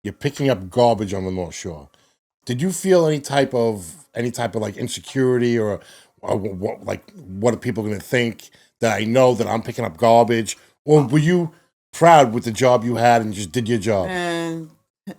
You're picking up garbage on the North Shore. Did you feel any type of like insecurity or what are people going to think that I know that I'm picking up garbage? Or were you proud with the job you had and just did your job? And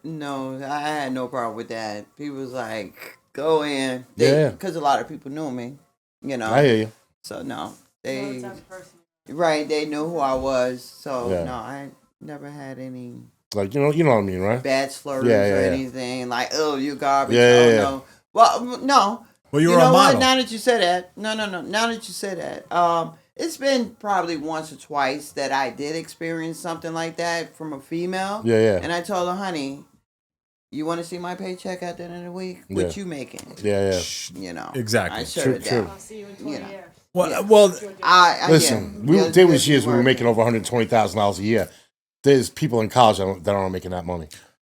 no, I had no problem with that. People was like, go in. Yeah. Because a lot of people knew me, you know. I hear you. So, no. No, They, it's not personal. right, they knew who I was. So, Yeah. no, I never had any Like you know what I mean, right? bad slurs Yeah, or yeah. anything. Like, oh, you garbage. Yeah, oh, yeah. no. Well, no. Well, you You were know a what? model. Now that you say that, no. Now that you say that, it's been probably once or twice that I did experience something like that from a female. Yeah, yeah. And I told her, honey, you want to see my paycheck at the end of the week? What Yeah. you making? Yeah, yeah. You know. Exactly. I shut True, it true. down. I'll see you in 20 You know. years. Well, I Listen, yeah, there was yeah, years when we were making working. over $120,000 a year. There's people in college that aren't making that money.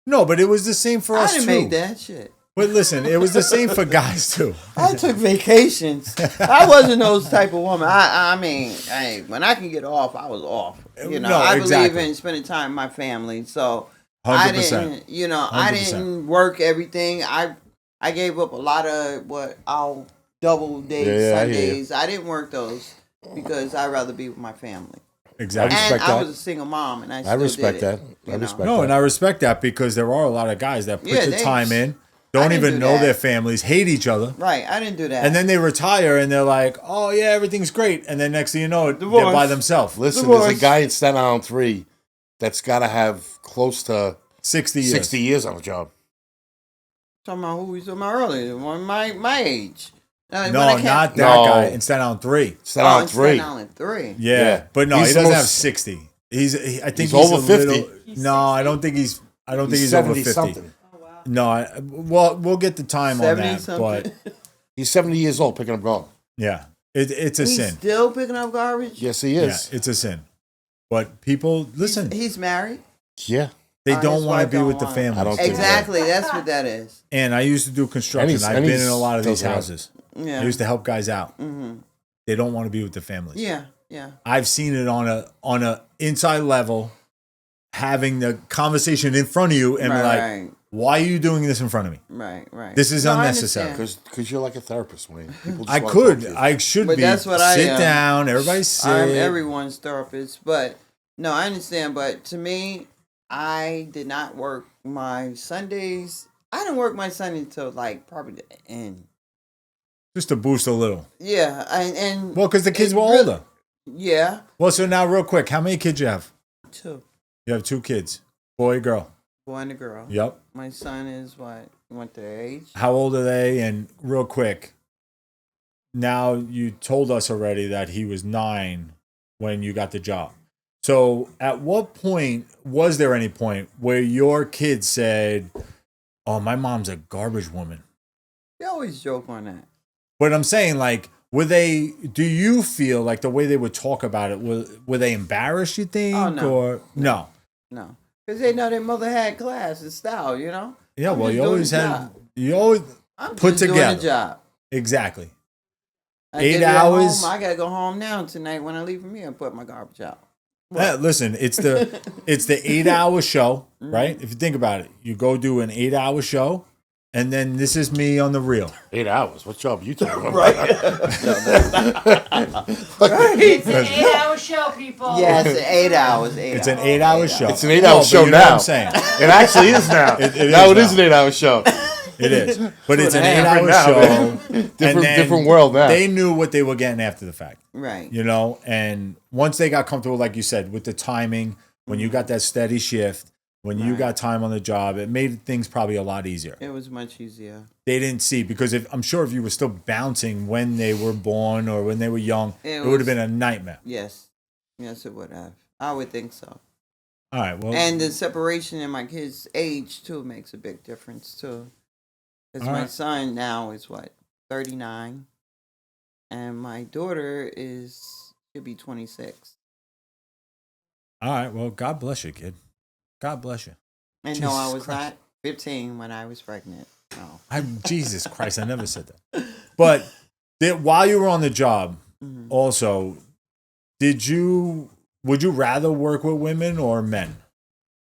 no, but it was the same for I us didn't too. make that shit. But listen, it was the same for guys too. I took vacations. I wasn't those type of woman. I mean, hey, when I can get off, I was off. You know, No, I exactly. believe in spending time with my family. So I 100%. didn't, you know, I 100%. didn't work everything. I gave up a lot of I'll double days, Yeah, I hear you. Sundays. I didn't work those because I'd rather be with my family. Exactly. I And respect I that. was a single mom, and I I still respect did it, that. you I know. respect No, that. and I respect that because there are a lot of guys that put Yeah, the they- time in, I don't didn't even do know that. their families, hate each other, Right, I didn't do that. and then they retire and they're like, "Oh yeah, everything's great," and then next thing you know, they're Divorce. by themselves. Listen, there's a Divorce. guy in Staten Island 3 that's got to have close to 60 years. 60 years on a job. talking about who we talking about earlier, one my age. When No, I came- not that No. guy. In Staten Island 3. Staten Oh, Island in 3. Staten Island 3. Yeah. Yeah. But no, He's he the doesn't have most- 60. I think He's he's over a 50. little- no, I don't think he's. I don't think he's over 70 50. something. Oh, wow. No, well, we'll get the time on 70 that, something. but He's 70 years old picking up garbage. yeah, it's a He's sin. still picking up garbage. Yes, he Yeah, is. it's a sin. But people, listen, He's married. Yeah. they his don't want wife to be don't with the want- family. I don't think Exactly. That's what that is. And I used to do construction. And I've he's- been in a lot of these doesn't have- houses. Yeah. I used to help guys out. Mm-hmm. They don't want to be with the families. Yeah. Yeah. I've seen it on a inside level, having the conversation in front of you and be like, right. why are you doing this in front of me? Right. This is No, I unnecessary. understand. Because you're like a therapist, Wayne. People just I wanna could. talk to you. I should But be. that's what I sit am. down. Everybody sit. I'm everyone's therapist, but No, I understand, but to me, I did not work my Sundays. I didn't work my Sunday until like probably the end. Just to boost a little. Yeah, and Well, because the kids it were really- older. Yeah, Well, so now real quick, how many kids you have? 2 You have 2 kids, boy, girl. boy and a girl. Yep. My son is what their age? How old are they? And real quick, now you told us already that he was 9 when you got the job. So at what point, was there any point where your kids said, oh, my mom's a garbage woman? They always joke on that. But I'm saying, like, do you feel like the way they would talk about it, were they embarrassed, you think? Oh, no. Or no? No, because they know their mother had class and style. You know. Yeah, I'm well, just you doing always the had, job. you always, I'm put just doing together. the job. exactly. I 8 get it at hours. home, I gotta go home now tonight when I leave from here and put my garbage out. Listen, it's the 8-hour show, right? If you think about it, you go do an 8-hour show, and then this is me on the reel. 8 hours. What job are you talking about? Right. It's an 8-hour show, people. Yeah, it's 8 hours. It's an 8-hour show. It's an 8-hour but show you know what now. I'm saying It actually is now. It now is it is now. an 8-hour show. it is, but it's an It's 8-hour now, show. man. and Different then different world now. They knew what they were getting after the fact, Right. you know. And once they got comfortable, like you said, with the timing, when you got that steady shift, when you Right. got time on the job, it made things probably a lot easier. It was much easier. They didn't see, because I'm sure if you were still bouncing when they were born or when they were young, it would have was- been a nightmare. Yes. Yes, it would have. I would think so. All right, well, And the separation in my kid's age, too, makes a big difference, too. Because All my right. son now is, 39? And my daughter should be 26. all right, well, God bless you, kid. God bless you. And no, I Jesus was Christ. not 15 when I was pregnant. No. Jesus Christ, I never said that. But while you were on the job, Mhm. also, would you rather work with women or men?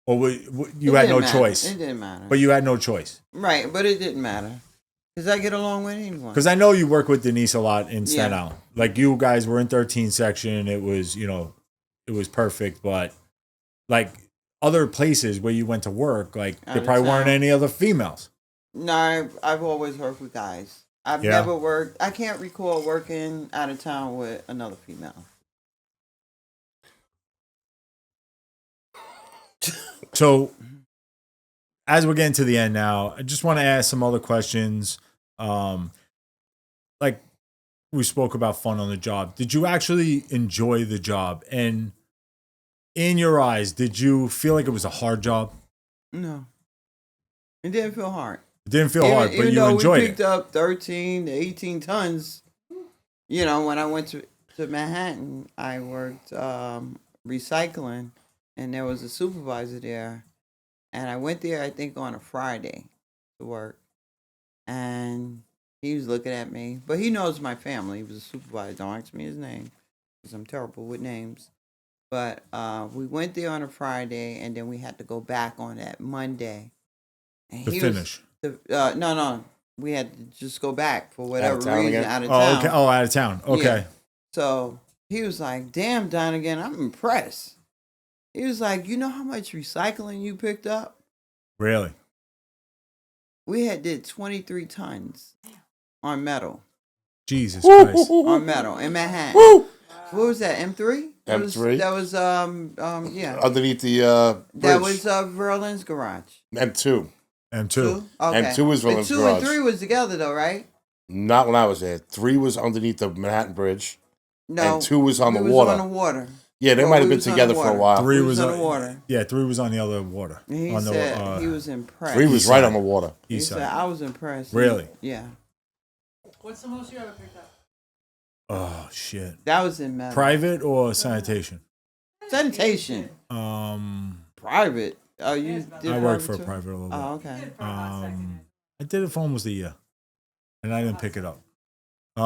Or you It had didn't no matter. choice? It didn't matter. But you had no choice. Right, but it didn't matter. Because I get along with anyone. Because I know you work with Denise a lot in Staten Yeah. Island. Like, you guys were in 13 section. It was, it was perfect. But like other places where you went to work, like Out there of probably weren't town. any other females. No, I've always worked with guys. I've Yeah. never worked. I can't recall working out of town with another female. So, as we're getting to the end now, I just want to ask some other questions. Like we spoke about fun on the job. Did you actually enjoy the job? And in your eyes, did you feel like it was a hard job? No, it didn't feel hard. It didn't feel hard, but even you though enjoyed we it. picked up 13 to 18 tons. When I went to Manhattan, I worked recycling, and there was a supervisor there. And I went there, I think, on a Friday to work. And he was looking at me. But he knows my family. He was a supervisor. Don't ask me his name, because I'm terrible with names. But we went there on a Friday, and then we had to go back on that Monday. And To he finish. no. We had to just go back for whatever town reason again? out of Oh, town. okay. Oh, out of town. Okay. Yeah. So he was like, "Damn, Donegan, I'm impressed." He was like, "You know how much recycling you picked up? Really? We did 23 tons on metal. Jesus Christ. On metal in Manhattan. Woo! What was that? M3? M3? That was yeah. Underneath the bridge. That was Verlin's garage. M2. M2. Two? Okay. M2 was But Verlin's 2 garage. and 3 was together though, right? Not when I was there. 3 was underneath the Manhattan Bridge. No. And 2 was on we the was water. on the water. Yeah, they Well, might have we been was on together the for a water. while. 3 We was was on on the water. Yeah, 3 was on the other water. And he on said he was impressed. 3 was East right side. on the water. He East said, side. I was impressed. Really? Yeah. What's the most you ever picked up? Oh shit. That was in metal. Private or sanitation? Sanitation. Private. Oh, you did I worked for a too? private a little bit. Oh, okay. For a hot second. I did it for almost a year, and I didn't pick it up. I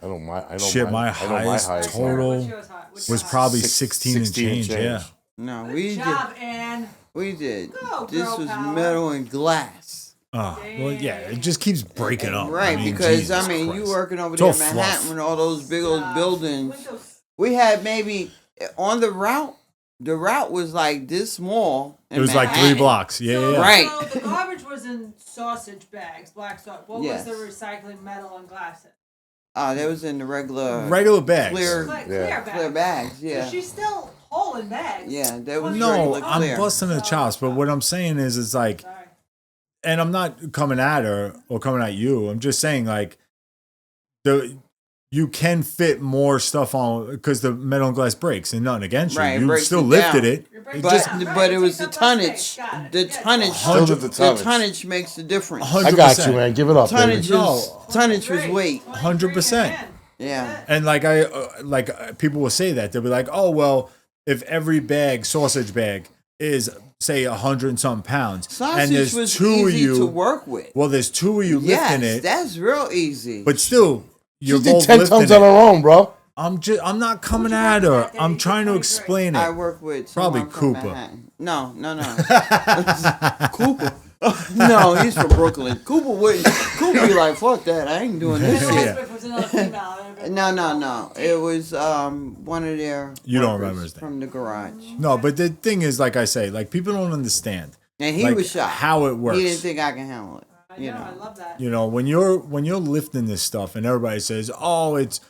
don't mind. I don't Shit, mind. my I know highest highest total What's yours hot? What's was yours probably Six- 16 and 16 and change. change. Yeah. No, hot? we Good did. job, Ann. We did. Go, This girl was power. metal and glass. Oh, well, yeah. It just keeps breaking up. Right, I mean, because Jesus you Christ. working over It's there all in Manhattan fluff. with all those big old buildings. Windows. We had maybe on the route the route was like this small. It was like 3 Manhattan. blocks. Yeah, So, yeah. Right. So the garbage was in sausage bags, black sausage. What Yes. was the recycling metal and glass in? That was in the regular Regular bags. clear Clear bags. clear bags. Yeah. So she's still whole in bags. Yeah, that was No, regular I'm clear. busting the chops, but what I'm saying is, it's like, Sorry. and I'm not coming at her or coming at you. I'm just saying, like, you can fit more stuff on because the metal and glass breaks, and nothing against you. Right, it You breaks still it lifted down. it. You're breaking But down. Right, but it it was takes the up less tonnage. space. Got it. The Yes. tonnage. Still did the The tonnage. tonnage makes the difference. 100%. I got you, man. Give it up, Tonnage baby. tonnage was Great. weight. 100%. Yeah. And like people will say that they'll be like, oh well, if every bag, sausage bag, is say 100 and something pounds, and Sausage there's was 2 of easy to you, work with. well, there's 2 of you lifting Yes, it, that's real easy. but still, you're She did both 10 lifting tons it. on her own, bro. I'm not coming you at work with her. that day? I'm You trying to did 23. explain I it. work with Probably someone from Cooper. Manhattan. No. Cooper. No, he's from Brooklyn. Cooper be like, fuck that. I ain't doing this shit. If it was another female, it would've been No. It was one of their You don't workers remember his name. from the garage. No, but the thing is, like I say, like people don't understand And he like, was shocked. how it works. He didn't think I can handle it. I You know, know. I love that. You know, when you're lifting this stuff and everybody says, "Oh, it's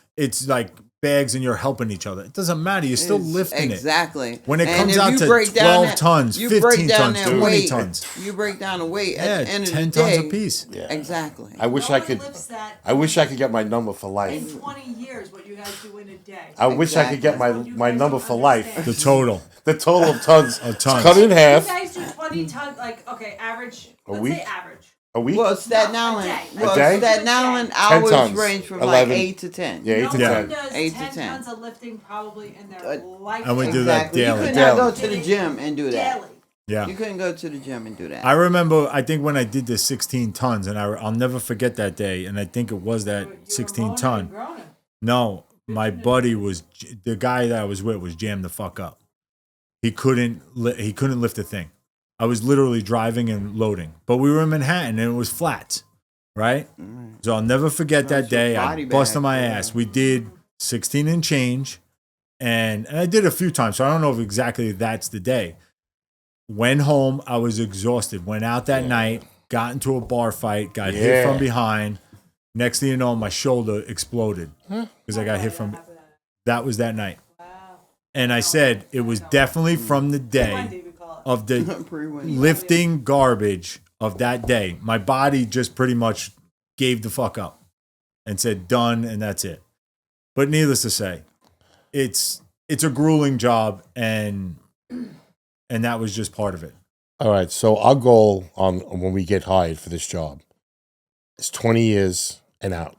like bags and you're helping each other." It doesn't matter. You're still It's- lifting it. Exactly. When it And comes if out you to break down 12 that- tons, you 15 break down tons, that 20 weight, tons. You break down the weight Yeah, at the end of 10 the tons day. a piece. Yeah. Exactly. I wish No I one could. lifts that I wish I could get my number for in life. 20 years, what you guys do in a day. I wish I could get my That's what you my guys number don't for life. understand. The total. The total of tons. Of tons. Cut it in You half. guys do 20 tons, like, okay, average. Let's week? say average. A week. Well, Staten No, a Island. day. Well, A day? Staten Island 10 hours tons. range from 11. like 8 to 10. Yeah, 8 No to Yeah. one 10. does 8 to 10 10. tons of lifting probably in their life. And we do that Exactly. daily. You could Daily. not go to the gym and do that. daily. Yeah. You couldn't go to the gym and do that. I remember, I think when I did the 16 tons, and I'll never forget that day, and I think it was that You were 16 moaning ton. and groaning. No, my buddy the guy that I was with was jammed the fuck up. He couldn't lift a thing. I was literally driving and loading, but we were in Manhattan and it was flats, right? So I'll never forget that That's your day. I body busted bag, my yeah. ass. We did 16 and change, and I did a few times, so I don't know if exactly that's the day. Went home, I was exhausted. Went out that night, got into a bar fight, got hit Yeah. from behind. Next thing you know, my shoulder exploded because I got hit from. That was that night, Wow. and I said it was definitely from the One day day we call it. of the Pre-win. lifting garbage of that day. My body just pretty much gave the fuck up and said done, and that's it. But needless to say, it's a grueling job, and that was just part of it. All right. So our goal on when we get hired for this job is 20 years and out.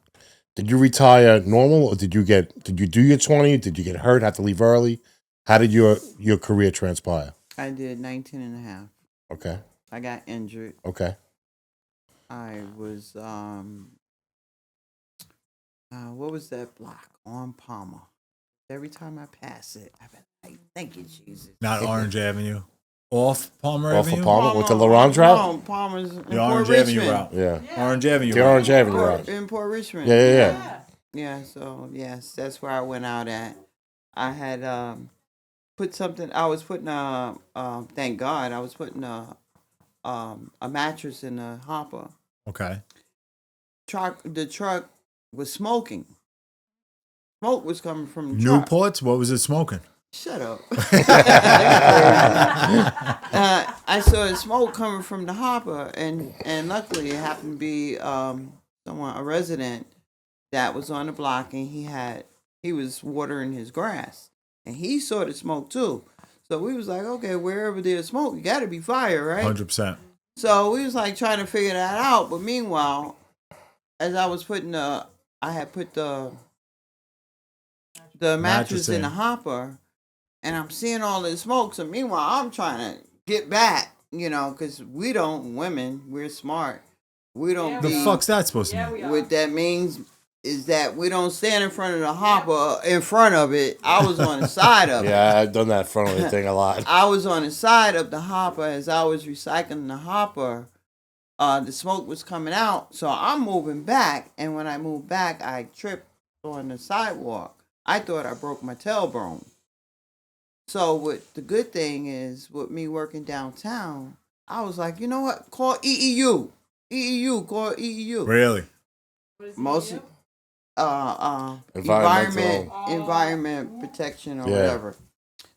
Did you retire normal, or did you do your 20? Did you get hurt? Have to leave early? How did your career transpire? I did 19 and a half. Okay. I got injured. Okay. I was what was that block on Palmer? Every time I pass it, I've been like, thank you, Jesus. Not Orange Avenue, off Palmer Off of Avenue, Palmer with the Laurent route? No, Palmer's in the Port Orange Richmond. Avenue route, Yeah. Orange Avenue, The route. Orange Avenue route. In Port Richmond. Yeah. Yeah. Yeah, so yes, that's where I went out at. I had put something. I was putting thank God, I was putting a mattress in a hopper. Okay, The truck was smoking. Smoke was coming from the truck. Newports. What was it smoking? Shut up. I saw smoke coming from the hopper, and luckily it happened to be a resident that was on the block, and he was watering his grass, and he saw the smoke too. So we was like, okay, wherever there's smoke, you got to be fire, right? 100%. So we was like trying to figure that out. But meanwhile, as I was I had put the mattress in the hopper, and I'm seeing all this smoke. So meanwhile, I'm trying to get back, because women, we're smart. We don't Yeah, The be, fuck's that supposed to Yeah, mean? we are. what that means is that we don't stand in front of the hopper, in front of it. I was on the side of it. Yeah, I've done that front of the thing a lot. I was on the side of the hopper as I was recycling the hopper. The smoke was coming out, so I'm moving back, and when I moved back, I tripped on the sidewalk. I thought I broke my tailbone. So what the good thing is with me working downtown, I was like, you know what? Call EEU. Call EEU. Really? What is Most it? environment protection or Yeah. whatever.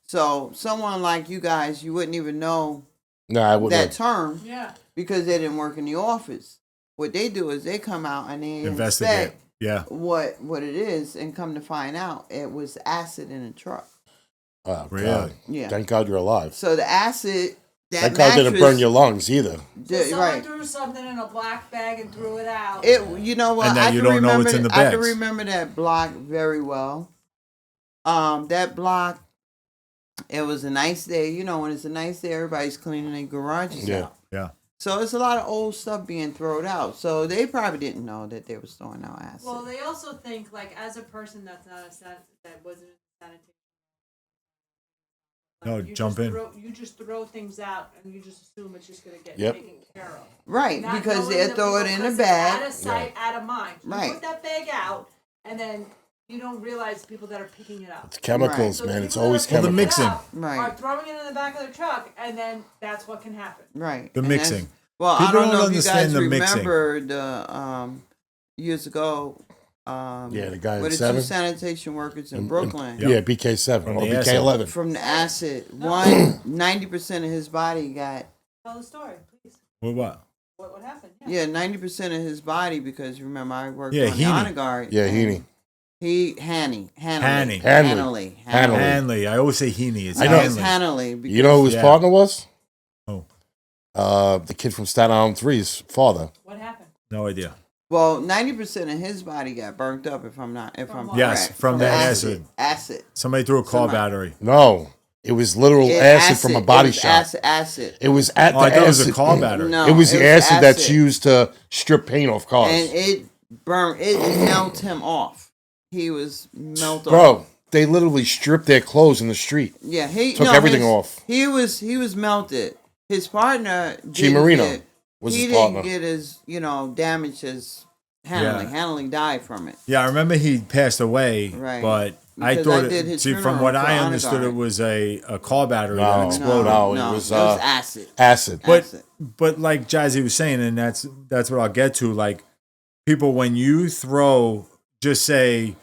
So someone like you guys, you wouldn't even know No, I wouldn't. that term Yeah. because they didn't work in the office. What they do is they come out and they Investigate. inspect Yeah. what it is, and come to find out it was acid in a truck. Oh, Really? God. Yeah. Thank God you're alive. So the acid that Thank God didn't mattress- burn your lungs either. So someone right. threw something in a black bag and threw it out. You know what? And then I you can don't know remember. what's in the I can bags. remember that block very well. That block. It was a nice day. You know, when it's a nice day, everybody's cleaning their garages Yeah. out. Yeah. So it's a lot of old stuff being thrown out. So they probably didn't know that they was throwing out acid. Well, they also think, like, as a person that's not that wasn't a sanitation. No, jump in. You just throw things out and you just assume it's just going to get Yep. taken care of. Right, Not because knowing they that throw it people- in the 'cause it's bag. Out of sight, out of mind. You Right. put that bag out, and then you don't realize people that are picking it up. It's chemicals, So man. the It's people always that are Well, the chemicals. picking it mixing. up Right. Are throwing it in the back of the truck, and then that's what can happen. Right. The And mixing. that's- Well, People I don't don't know if you guys understand the mixing. remember the years ago. Yeah, the guy in with the 7? two sanitation workers in Brooklyn. Yeah, BK7 From or the BK11. From the acid, 90% of his body got. Tell the story, please. What? What happened? Yeah, 90% of his body, because remember I worked Yeah, on the Heaney. honor guard. Yeah, and Heaney. Hanley. Hanley. Hanley. Hanley. I always say Heaney. It's I know. It's Hanley. Hanley. You know who his Yeah. partner was? Oh. The kid from Staten Island 3's father. What happened? No idea. Well, 90% of his body got burnt up. If I'm From Yes, correct. from the acid. Acid. Somebody threw a car Somebody- battery. No, it was literal acid from a body it was shop. Acid. It was at Oh, the I thought it was acid. a car battery. No, It was the acid that's acid. used to strip paint off cars. And it burned. It melted him off. He was melted off. Bro, they literally stripped their clothes in the street. Yeah, he Took everything off. He was melted. His partner, G. Marino was he his didn't partner. get as damage as Hanley. Yeah. Hanley died from it. Yeah, I remember he passed away, Right. but I Because thought I did his see from funeral what for I honor understood guard. it was a car battery No. that exploded. No, no, it was, acid. Acid. But Acid. but like Jazzy was saying, and that's what I'll get to. Like people, when you throw, just say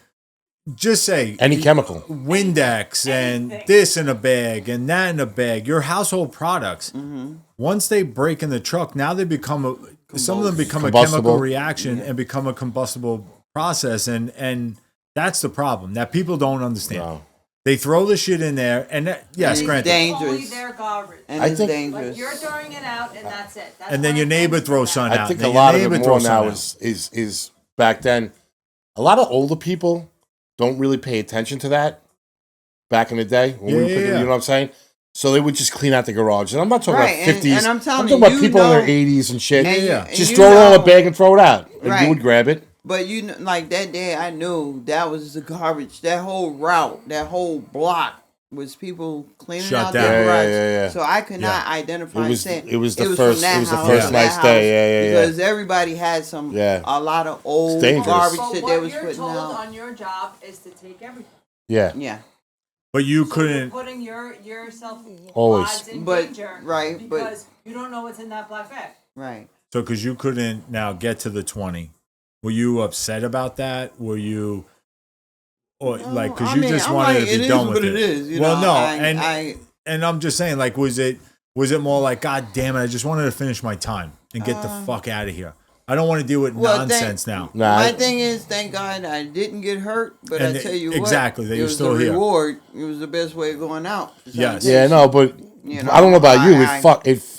Any chemical. Windex and Anything. this in a bag and that in a bag, your household products. Mm-hmm. Once they break in the truck, now they become some of them become a Combustible. chemical reaction and become a combustible process, and that's the problem that people don't understand. No. They throw the shit in there, and yes, And granted, dangerous. Only their garbage. And I it's think- dangerous. Like you're throwing it out, and that's it. That's and then why your it's neighbor dangerous throws like something that. I out. think Then a your lot of neighbor it more throws now something out. is back then. A lot of older people don't really pay attention to that. Back in the day, when we were Yeah, picking, yeah. you know what I'm saying? So they would just clean out the garage. And I'm not talking Right, about 50s. and I'm telling talking you, about people in know- their 80s and shit. And Yeah. and Just you throw it all in know- a bag and throw it out. And Right. you would grab it. But like that day, I knew that was the garbage. That whole route, that whole block was people cleaning Shut out down. their Yeah, garage. yeah. So I could not identify. It was saying the from first that it was the house first to nice that day. Yeah. Because everybody had some Yeah. a lot of old dangerous. garbage But that what they was you're putting told out. on your job is to take everything. Yeah. Yeah, but you So you're couldn't. putting yourself Always. lives in But- danger, right, but- Because you don't know what's in that black bag. right. So, because you couldn't now get to the 20, were you upset about that? Were you, or like, because I you mean, just I'm wanted like, to be it done is with what it is. You well, know, no, I and I'm just saying, like, was it more like, God damn it, I just wanted to finish my time and get the fuck out of here. I don't want to deal with Well, nonsense now. Nah, My I- thing is, thank God I didn't get hurt. But And I tell you exactly, that what, it you're was still the here. reward. It was the best way of going out. Yes. Yeah, no, but You know, I don't know about you. I-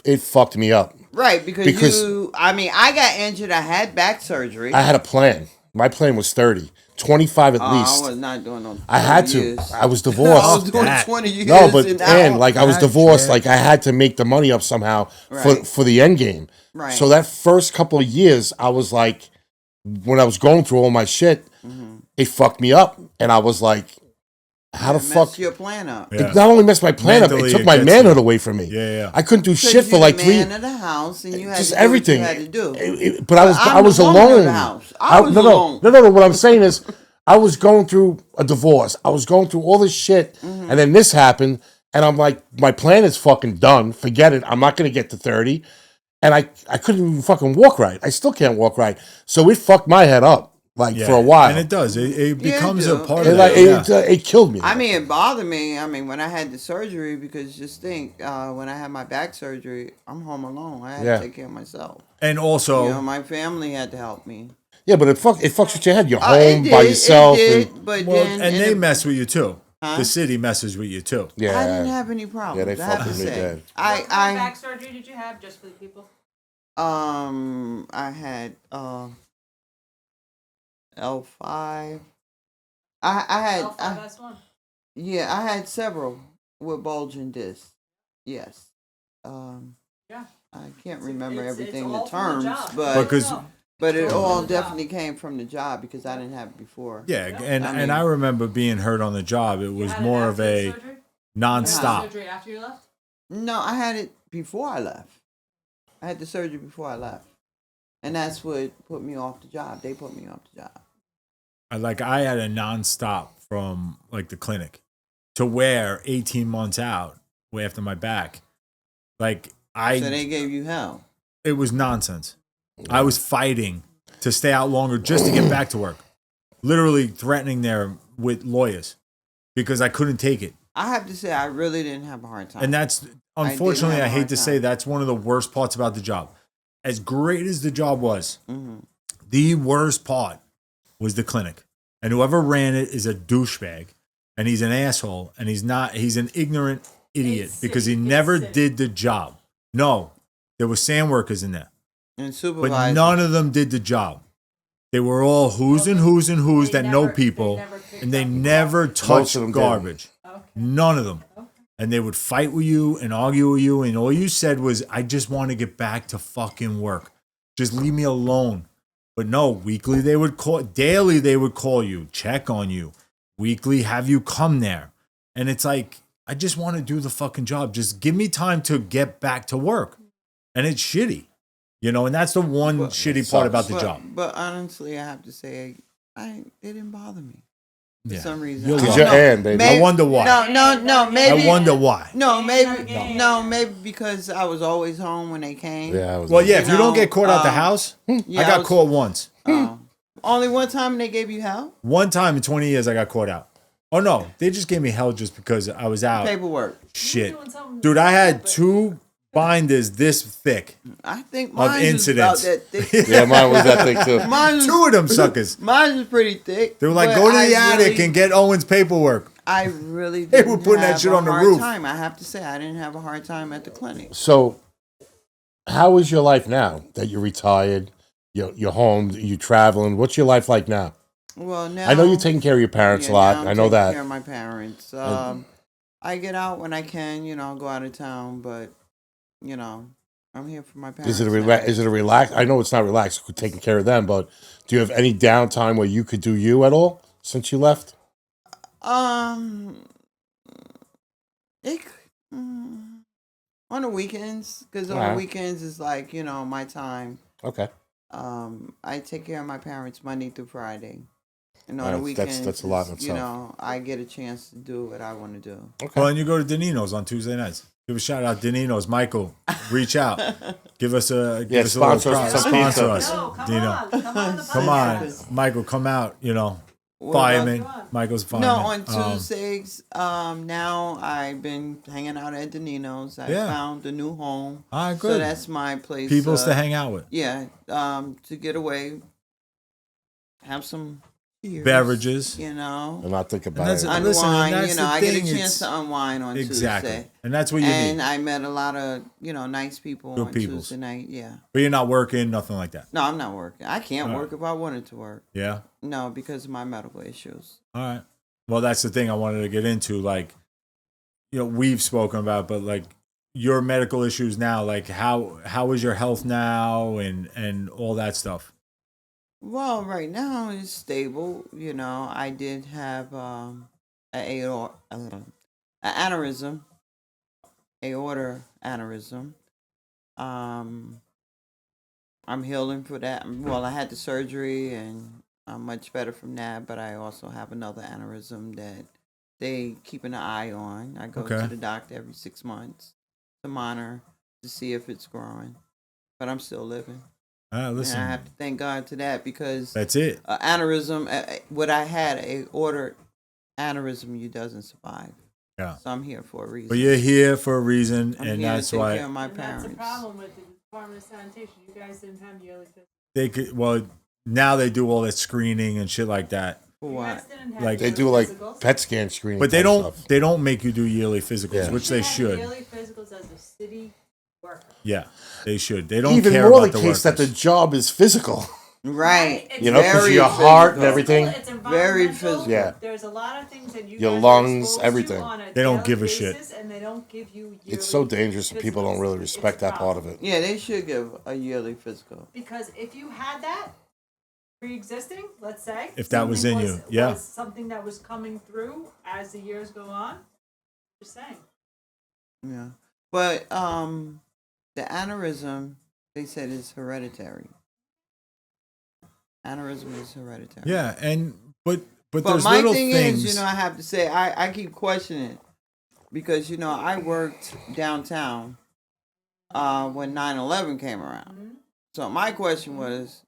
It fucked me up. Right, because Because- I got injured. I had back surgery. I had a plan. My plan was 30, 25 at I least. was not doing no. I had 30 to. years. I was I divorced. was doing that. 20 years. No, but and and like I was That divorced, shit. like I had to make the money up somehow Right. for the end game. Right. So that first couple of years, I was like, when I was going through all my shit, it fucked me up, and I was like, how the messed fuck? your plan up. Yeah. It not only messed my plan up, Mentally, it took it my gets manhood you. away from me. Yeah, yeah. I couldn't do Because shit for you're like the 3. man of the house, and you had Just to do everything. What you had to do. But I was But I I'm was the woman of alone. the house. I was no, alone. no. What I'm saying is, I was going through a divorce. I was going through all this shit, Mm-hmm. and then this happened, And I'm like, my plan is fucking done. Forget it. I'm not going to get to 30. And I couldn't even fucking walk right. I still can't walk right. So it fucked my head up, like, for a while. And it does. It Yeah, it becomes do. a part It of Like, it. Yeah. it killed me. I mean, it bothered me. I mean, when I had the surgery, because just think, when I had my back surgery, I'm home alone. I had Yeah. to take care of myself. And also, You know, my family had to help me. Yeah, but it fucks with your head. You're It home did, by yourself. It did, And, but well, then, and they it- mess with you too. Huh? The city messes with you too. yeah. I didn't have any problems. Yeah, they I have fucked to with me say. bad. What kind of back surgery did you have, just for the people? I had L5. I had L5S1. yeah, I had several with bulging discs. Yes. Yeah. I can't remember It's everything all the from the terms, job. but Because- but it It's all all from the job. definitely came from the job because I didn't have it before. Yeah, and I mean- and I remember being hurt on the job. It You was had it more of after the a surgery? You had nonstop. surgery after you left? No, I had it before I left. I had the surgery before I left. And that's what put me off the job. They put me off the job. I had a nonstop from like the clinic to where 18 months out, way after my back, like So they gave you hell. it was nonsense. I was fighting to stay out longer just to get back to work, literally threatening there with lawyers because I couldn't take it. I have to say, I really didn't have a hard time. And that's didn't unfortunately, have a I hate hard to time. say, that's one of the worst parts about the job. As great as the job was, hmm the worst part was the clinic. And whoever ran it is a douchebag, and he's an asshole, and he's an ignorant idiot It's because sick. he It's never sick. did the job. No, there were sand workers in there, And but supervisor. none of them did the job. They were all who's and who's and who's They that know never- they people, never picked and they up the never garbage. Most touched of them garbage. Okay. None of them. Okay. And they would fight with you and argue with you, and all you said was, I just want to get back to fucking work. Just leave me alone. But no, weekly they would call, daily they would call you, check on you. Weekly, have you come there. And it's like, I just want to do the fucking job. Just give me time to get back to work. And it's shitty. And that's the one But- shitty It part sucks. about the but, job. But honestly, I have to say, it didn't bother me for Yeah. some reason. You're I Because don't you're know. Ann, baby. Maybe- I wonder why. No, maybe. I wonder why. No, Ain't maybe. no game. No, maybe because I was always home when they came. Yeah, I was. Well, yeah, if You you don't know, get caught out the house, Yeah, I got was- caught once. Only one time they gave you hell? One time in 20 years, I got caught out. Oh, no. They just gave me hell just because I was out. Paperwork. Shit. Doing something Dude, I had stupid. 2 binders this thick. I think mine was incidents. about that thick. Yeah, mine was that thing too. Mine was, 2 of them suckers. mine was pretty thick. They were like, but go to I the attic really- and get Owen's paperwork. I really They didn't were putting that have shit a on the hard roof. time. I have to say, I didn't have a hard time at the clinic. So, how is your life now that you're retired? You're home. You're traveling. What's your life like now? Well, now I know you're taking care of your parents a now lot. I'm I know taking that. care of my parents. I get out when I can. I'll go out of town, but I'm here for my parents. Is it a now. Is it a relax? I know it's not relaxed, taking care of them, but do you have any downtime where you could do you at all since you left? It, on the weekends, because on Alright. the weekends is like my time. Okay. I take care of my parents Monday through Friday, and on the That's- weekends, that's a lot in is, itself. I get a chance to do what I want to do. Okay. Well, and you go to Danino's on Tuesday nights. Give a shout out Danino's. Michael, reach out. Give us a Yeah, give us a little sponsor us prop. with some Sponsor pizza. us. No, come Dino. on. Come on. The Come on. podcast. Michael, come out. What Fireman. about- Michael's fireman. No, on Tuesdays. Now I've been hanging out at Danino's. I Yeah. found a new home, All right, so good. that's my place. People's to hang out with. Yeah, to get away, have some beers, Beverages. And not think And about that's it. a- Listen, and unwind. that's the I get a thing, chance it's- to unwind on Exactly. Tuesday. And that's what you And need. I met a lot of nice people Good on peoples. Tuesday night. Yeah. But you're not working, nothing like that. No, I'm not working. I can't All work if I wanted to work. Yeah. No, because of my medical issues. All right. Well, that's the thing I wanted to get into. Like, we've spoken about, but like your medical issues now, like how is your health now and all that stuff? Well, right now it's stable. I did have an aneurysm, aorta aneurysm. I'm healing for that. Well, I had the surgery and I'm much better from that, but I also have another aneurysm that they keeping an eye on. I go Okay. to the doctor every 6 months to monitor to see if it's growing. But I'm still living. Listen, And I have to thank God to that because that's it. aneurysm, what I had, a ordered aneurysm, you doesn't survive. Yeah. So I'm here for a reason. But you're here for a reason, I'm and here that's to take why care of my And that's parents. the problem with the Department of Sanitation. You guys didn't have yearly physicals. they could. Well, now they do all that screening and shit like that. For You guys what? didn't have Like- They yearly do like physicals. PET scan screening. But they type don't. stuff. They don't make you do yearly physicals, Yeah. which You they have should. Yearly physicals as a city worker. Yeah, they should. They don't Even care more about the the case that the workers. job is physical. Right. It's You know, because Very your heart and physical. everything. It's Very environmental. physical. Yeah. There's a lot of things that you Your guys lungs, are exposed to everything. on a They don't daily give a shit. basis, and they don't give you It's so yearly dangerous and people don't physicals. really It's respect a that part of problem. it. Yeah, they should give a yearly physical. Because if you had that pre-existing, let's say, If that was something in you, yeah. was something that was coming through as the years go on. Just saying. Yeah. But the aneurysm, they said is hereditary. Aneurysm is hereditary. Yeah, and but But there's my little thing things. is, I have to say, I keep questioning because, I worked downtown when 9/11 came around. So my question was,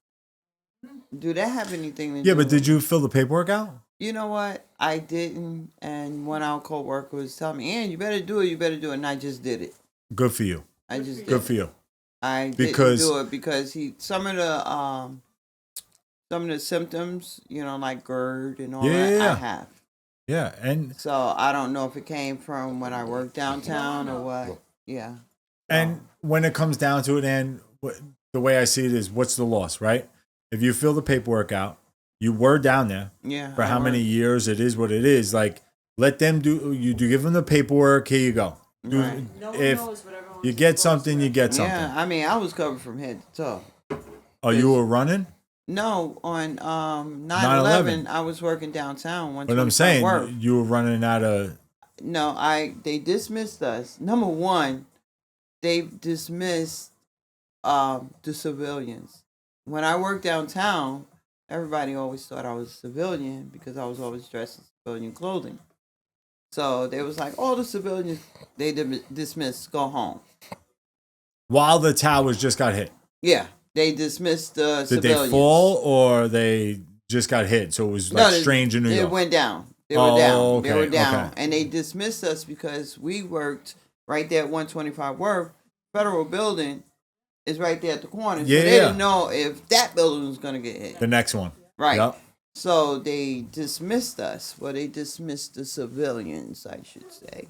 do that have anything to do yeah, but with- did you fill the paperwork out? You know what? I didn't, and one of our co-worker was telling me, "Ann, you better do it, and I just did it. Good for you. I just did Good it. for you. I Because- didn't do it because some of the symptoms, like GERD and all that, Yeah. I have. Yeah, and So I don't know if it came from when I worked downtown or what. Yeah. when it comes down to it, and the way I see it is, what's the loss, right? If you fill the paperwork out, you were down there Yeah. for I how many worked. years? It is what it is. Like, let them do. You do give them the paperwork. Here you go. Do, Right. No one if knows what everyone's you get supposed something, to. you get something. Yeah. I mean, I was covered from head to toe. Oh, you were running, No, on 9/11, 9/11. I was working downtown. but I'm saying work. you were running out of. No, they dismissed us. Number one, they dismissed the civilians. When I worked downtown, everybody always thought I was a civilian because I was always dressed in civilian clothing. So they was like, all the civilians they dismissed, go home. While the towers just got hit. Yeah, they dismissed the Did civilians. they fall or they just got hit? So it was like No, strange in New It York. went down. They Oh, were down. They okay, were down. okay. And they dismissed us because we worked right there at 125 Worth. Federal building is right there at the corner. So Yeah, they yeah. didn't know if that building was going to get hit. The next one. Right. Yep. So they dismissed us. Well, they dismissed the civilians, I should say.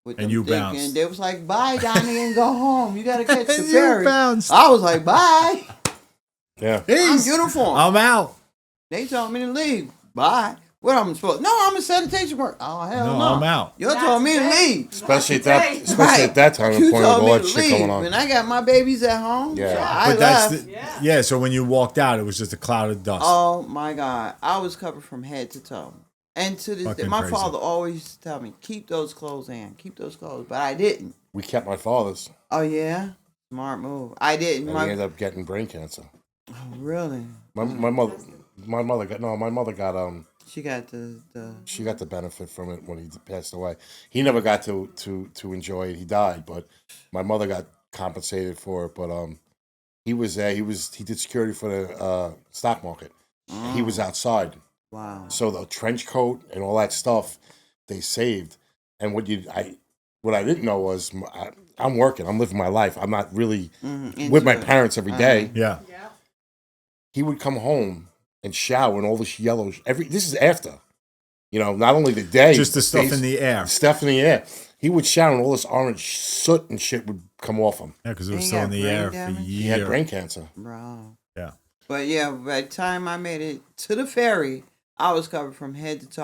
With And them you thinking- bounced. They was like, bye, Donnie, and go home. You got to catch the And you ferry. bounced. I was like, bye. Yeah. I'm uniform. I'm out. They told me to leave. Bye. What I'm supposed? No, I'm a sanitation worker. Oh hell No, no! I'm out. You That's told me to today. leave. Especially at Today. that time of You employment told with all me that to shit going leave, on. and I got my babies at home. Yeah. So I But that's left. the, Yeah. yeah. So when you walked out, it was just a cloud of dust. Oh my God, I was covered from head to toe. And to this day, Fucking my crazy. father always used to tell me, "Keep those clothes in, keep those clothes," but I didn't. We kept my father's, Oh yeah, smart move. I didn't. and he ended up getting brain cancer. Oh, really? My mother got She got the. she got the benefit from it when he passed away. He never got to enjoy it. He died, but my mother got compensated for it. But he was there. He did security for the stock market. He was outside, Wow. so the trench coat and all that stuff they saved. And what I didn't know was I'm working. I'm living my life. I'm not really with my parents every day. Yeah. Yeah. He would come home and shower and all this yellow. This is after, not only the day, Just the stuff days- in the air. stuff in the air. He would shower and all this orange soot and shit would come off him. Yeah, because it was Ain't still in got the brain air for damage? He had years. brain cancer. Bro. Yeah. But yeah, by the time I made it to the ferry, I was covered from head to toe.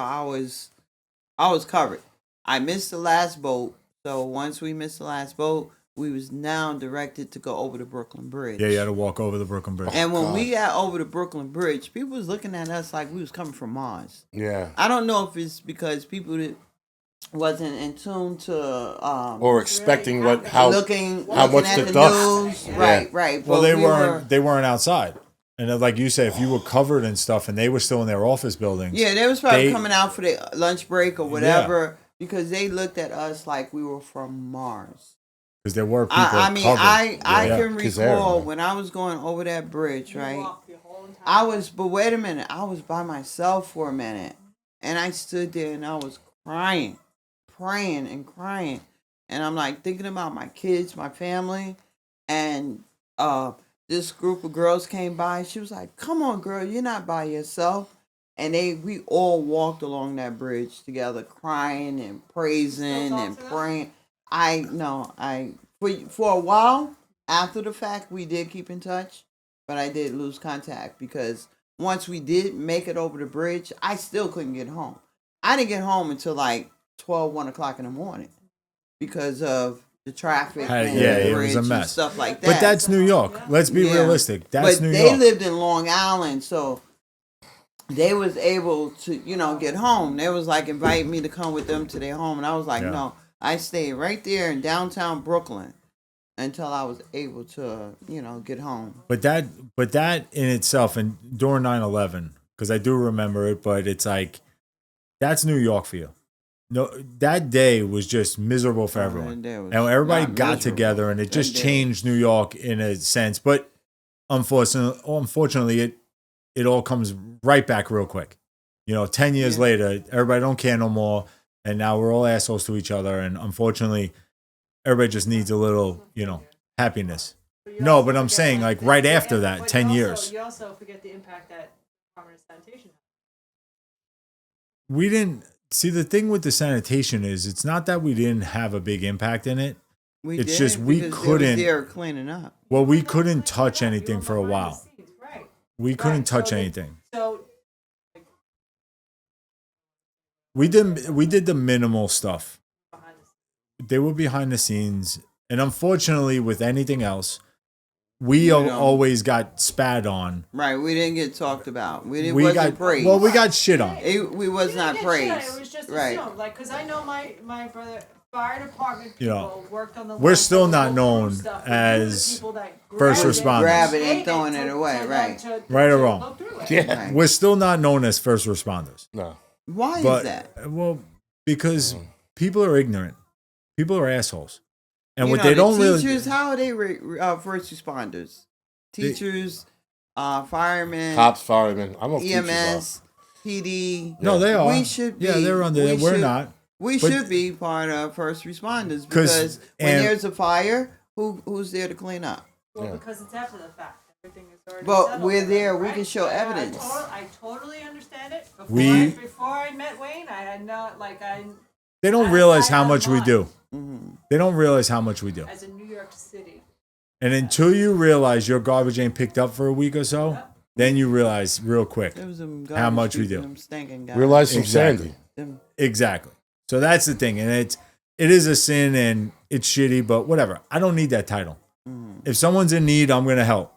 I was covered. I missed the last boat. So once we missed the last boat, we was now directed to go over the Brooklyn Bridge. Yeah, you had to walk over the Brooklyn Bridge. And when God. we got over the Brooklyn Bridge, people was looking at us like we was coming from Mars. Yeah. I don't know if it's because people that wasn't in tune to Or expecting Really how looking how much at the the dust. news. Yeah. Right. Well, But they we weren't. They weren't outside. And then, like you say, if you were covered and stuff and they were still in their office buildings. Yeah, they was probably coming out for their lunch break or whatever because they looked at us like we were from Mars. Because there were people I mean, covered. I can recall there, when I was going over that bridge, right? But wait a minute, I was by myself for a minute. And I stood there and I was crying, praying and crying. And I'm like thinking about my kids, my family. And this group of girls came by. She was like, "Come on, girl, you're not by yourself." And we all walked along that bridge together, crying and praising and praying. For a while after the fact, we did keep in touch, but I did lose contact because once we did make it over the bridge, I still couldn't get home. I didn't get home until like 1 o'clock in the morning because of the traffic and the it bridge was a mess. and stuff like that. But that's New York. Let's be realistic. That's New York. York. They lived in Long Island, so they was able to, get home. They was like invite me to come with them to their home, and I was like, no. I stayed right there in downtown Brooklyn until I was able to, get home. But that in itself, and during 9/11, because I do remember it, but it's like that's New York for you. No, that day was just miserable for everyone, and everybody got together, and it just changed New York in a sense. But unfortunately, it all comes right back real quick. 10 years later, everybody don't care no more, and now we're all assholes to each other, and unfortunately, everybody just needs a little, happiness. No, but I'm saying like right after that, 10 years. You also forget the impact that Department of Sanitation had. We didn't. See, the thing with the sanitation is it's not that we didn't have a big impact in it. It's just we couldn't. They were cleaning up. Well, we couldn't touch anything for a while. We couldn't touch anything. So we did the minimal stuff. They were behind the scenes, and unfortunately, with anything else, we always got spat on. Right, we didn't get talked about. We wasn't praised. Well, we got shit on. We was not praised. It was just right. assumed. Like, because I know my brother, fire department people worked on the. We're still not known as first responders. Grab it and throwing it away, right? Right or wrong? Yeah. We're still not known as first responders. No. Why is that? Well, because people are ignorant. People are assholes. And what they don't teachers, really. How are they first responders? Teachers, firemen, cops, firemen. I'm EMS, PD. No, they are. We should be. Yeah, they're under there. We're not. We should be part of first responders because when there's a fire, who's there to clean up? Well, because it's after the fact. Everything is already but settled, we're there. right? We can show evidence. I totally understand it. Before I met Wayne, I had not They don't realize how much we do. Mm-hmm. They don't realize how much we do. As in New York City. And until you realize your garbage ain't picked up for a week or so, then you realize real quick how much we do. Realize some sanity. Exactly. So that's the thing. And it is a sin and it's shitty, but whatever. I don't need that title. Mm-hmm. If someone's in need, I'm going to help.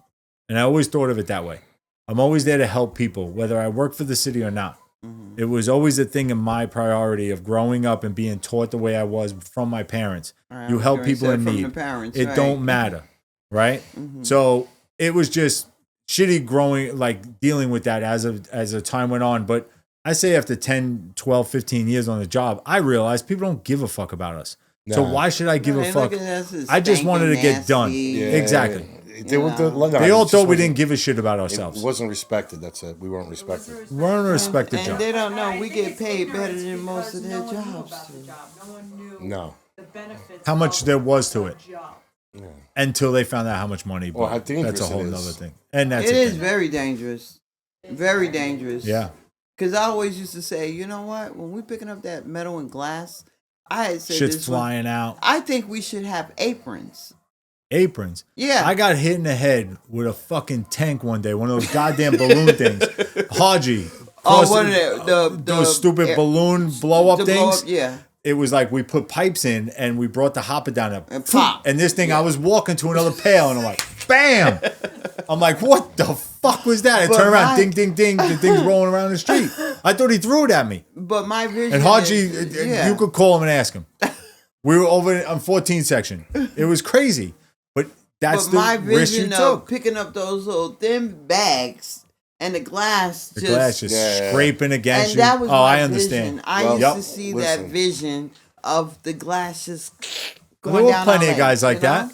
And I always thought of it that way. I'm always there to help people, whether I work for the city or not. Mm-hmm. It was always a thing in my priority of growing up and being taught the way I was from my parents. Right, you help people in need. It don't matter, right? Mm-hmm. So it was just shitty growing, like dealing with that as a time went on. But I say after 10, 12, 15 years on the job, I realized people don't give a fuck about us. No. So why should I give a fuck? I just wanted to get done. Yeah, exactly. They all thought we didn't give a shit about ourselves. It wasn't respected. That's it. We weren't respected. We weren't a respected job. And they don't know we get paid better than most of their jobs. No one knew no. the benefits. How much there was to it. Yeah. Until they found out how much money. Well, how dangerous that's a whole it other thing. And that's it is very dangerous. Very dangerous. Yeah. Because I always used to say, you know what? When we're picking up that metal and glass, I had said shit's flying out. I think we should have aprons. Aprons. Yeah. I got hit in the head with a fucking tank one day, one of those goddamn balloon things. Haji. One of those stupid balloon blow up things. Yeah. It was like we put pipes in and we brought the hopper down there. And pop. And this thing, I was walking to another pail and I'm like, bam! I'm like, what the fuck was that? I turn around, ding, ding, ding. The thing's rolling around the street. I thought he threw it at me. But my vision and Haji, you could call him and ask him. We were over on 14th section. It was crazy. But that's but the my risk you vision of took. picking up those little thin bags and the glass The just glass just Yeah. scraping against and you. that was Oh, my I understand. vision. I Well, used Yup. to see Listen. that vision of the glass just going There were down plenty our of guys legs, like you that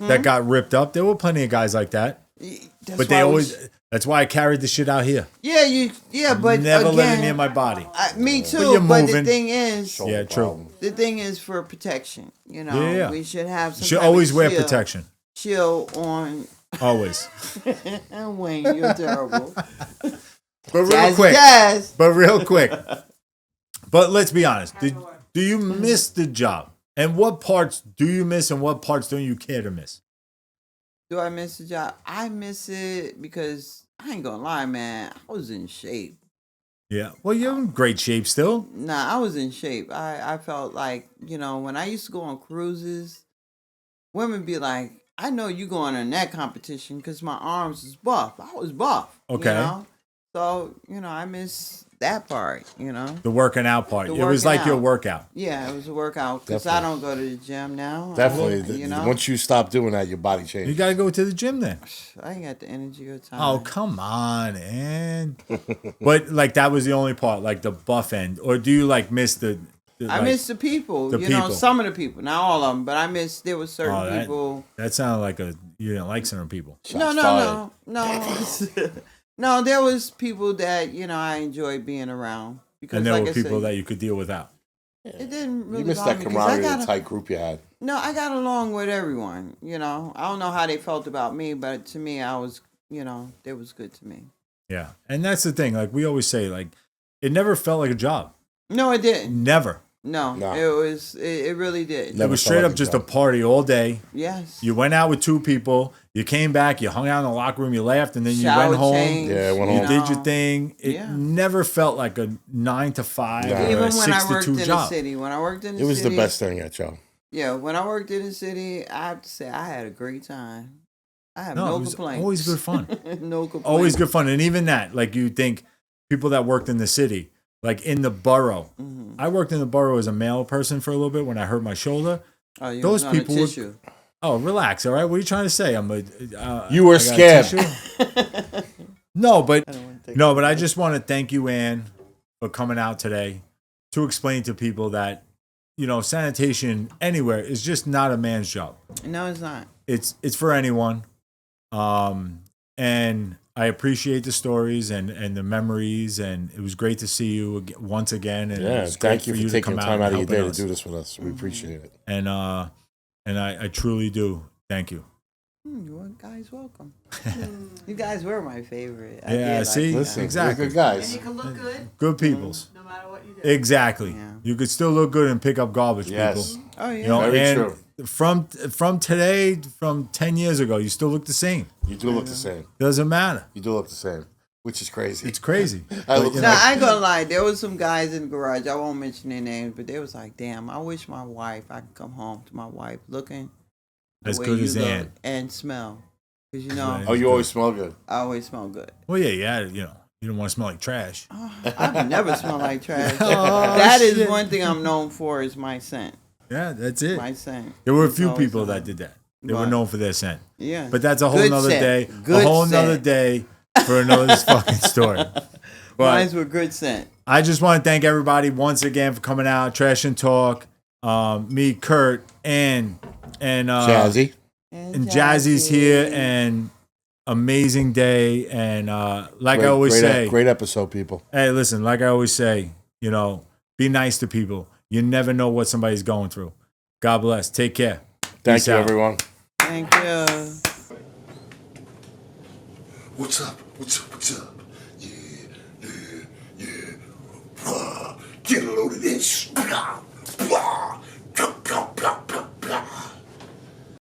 know? that got ripped up. There were plenty of guys like that. That's But why they I always. was- That's why I carried the shit out here. but Never again, let it near my body. me you're too. But the moving. thing is, Shoulder Yeah, true. problem. the thing is for protection. You know, Yeah. we should have some. You should type always of wear shield- protection. Shield on. Always. And Wayne, you're terrible. But real Jazz, quick. jazz. But real quick. But let's be honest. Do you miss the job? And what parts do you miss and what parts don't you care to miss? Do I miss the job? I miss it because I ain't gonna lie, man. I was in shape. Yeah. Well, you're in great shape still. Nah, I was in shape. I felt like, you know, when I used to go on cruises, women be like, I know you going in that competition because my arms is buff. I was buff. Okay. You know? So, you know, I miss that part, you know? The working out part. The It was working like your out. workout. Yeah, it was a workout because I don't go to the gym now. Definitely. You know? Once you stop doing that, your body You changes. got to go to the gym then. I ain't got the energy or time. Oh, come on, man. But like that was the only part, like the buff end. Or do you like miss the I like, miss the people, the you know, people. some of the people, not all of them, but I miss, there were certain Oh, people. that sounded like you didn't like certain people. Shots No. fired. No, there was people that, you know, I enjoyed being around. Because And there like were I people said, that you could deal without. it didn't really You missed bother that me 'cause I camaraderie, got the tight group you had. No, I got along with everyone, you know. I don't know how they felt about me, but to me, I was, you know, they was good to me. Yeah. And that's the thing. Like we always say, like it never felt like a job. No, it didn't. Never. No, No. it really did. It Never was felt straight like up a just a job. party all day. Yes. You went out with two people. You came back. You hung out in the locker room. You laughed, and then you Shower went home. change, Yeah, went You home. did your thing. It Yeah. never felt like a 9 to 5 No. or Even a when 6 I to worked 2 in the job. city, when I worked in the It was city, the best thing at Joe. Yeah, when I worked in the city, I have to say I had a great time. I have No, no it was complaints. always good fun. No complaints. Always good fun. And even that, like you think people that worked in the city, like in the borough. Mhm. I worked in the borough as a male person for a little bit when I hurt my shoulder. Oh, you Those was on a people were- tissue. Oh, relax, all right? What are you trying to say? You were I got a scared. tissue? No, but I don't wanna take no, it. but I just want to thank you, Ann, for coming out today to explain to people that, you know, sanitation anywhere is just not a man's job. No, it's not. It's for anyone. And I appreciate the stories and the memories, and it was great to see you once again. And it Yeah, was great thank you for to taking come time and out of your helping day to us. do this with us. We appreciate it. And I truly do thank you. You guys welcome. You guys were my favorite. I Yeah, did see? like Listen, Exactly. we're good guys. And you can look good Good peoples. no matter what you do. Exactly. Yeah. You could still look good and pick up garbage, Yes. people. Oh yeah. You know, Very and true. from today, from 10 years ago, you still look the same. You do look the same. Doesn't matter. You do look the same, which is crazy. It's crazy. I But, look you No, know, I ain't gonna lie. There was some guys in the garage. I won't mention their names, but they was like, "Damn, I wish my wife. I could come home to my wife looking the As way good you as look Ann. and smell, because you know Right. Oh, you always smell good. I always smell good. well, yeah, you know, you don't want to smell like trash. I've never smelled like trash. Oh, That is shit. one thing I'm known for is my scent. Yeah, that's it. My scent. There were a It's few always people on. that did that. They were Right. known for their scent. Yeah. But that's a whole Good nother scent. day. Good a whole nother scent. day for another fucking story. But Mines were good scent. I just want to thank everybody once again for coming out, Trash and Talk. Me, Kurt, and Jazzy. and Jazzy's here, and amazing day. And like I always great, say, great episode, people. hey, listen, like I always say, you know, be nice to people. You never know what somebody's going through. God bless. Take care. Thank Peace you, out. everyone. Thank you. What's up? What's up? What's up? Yeah. Get a load of this.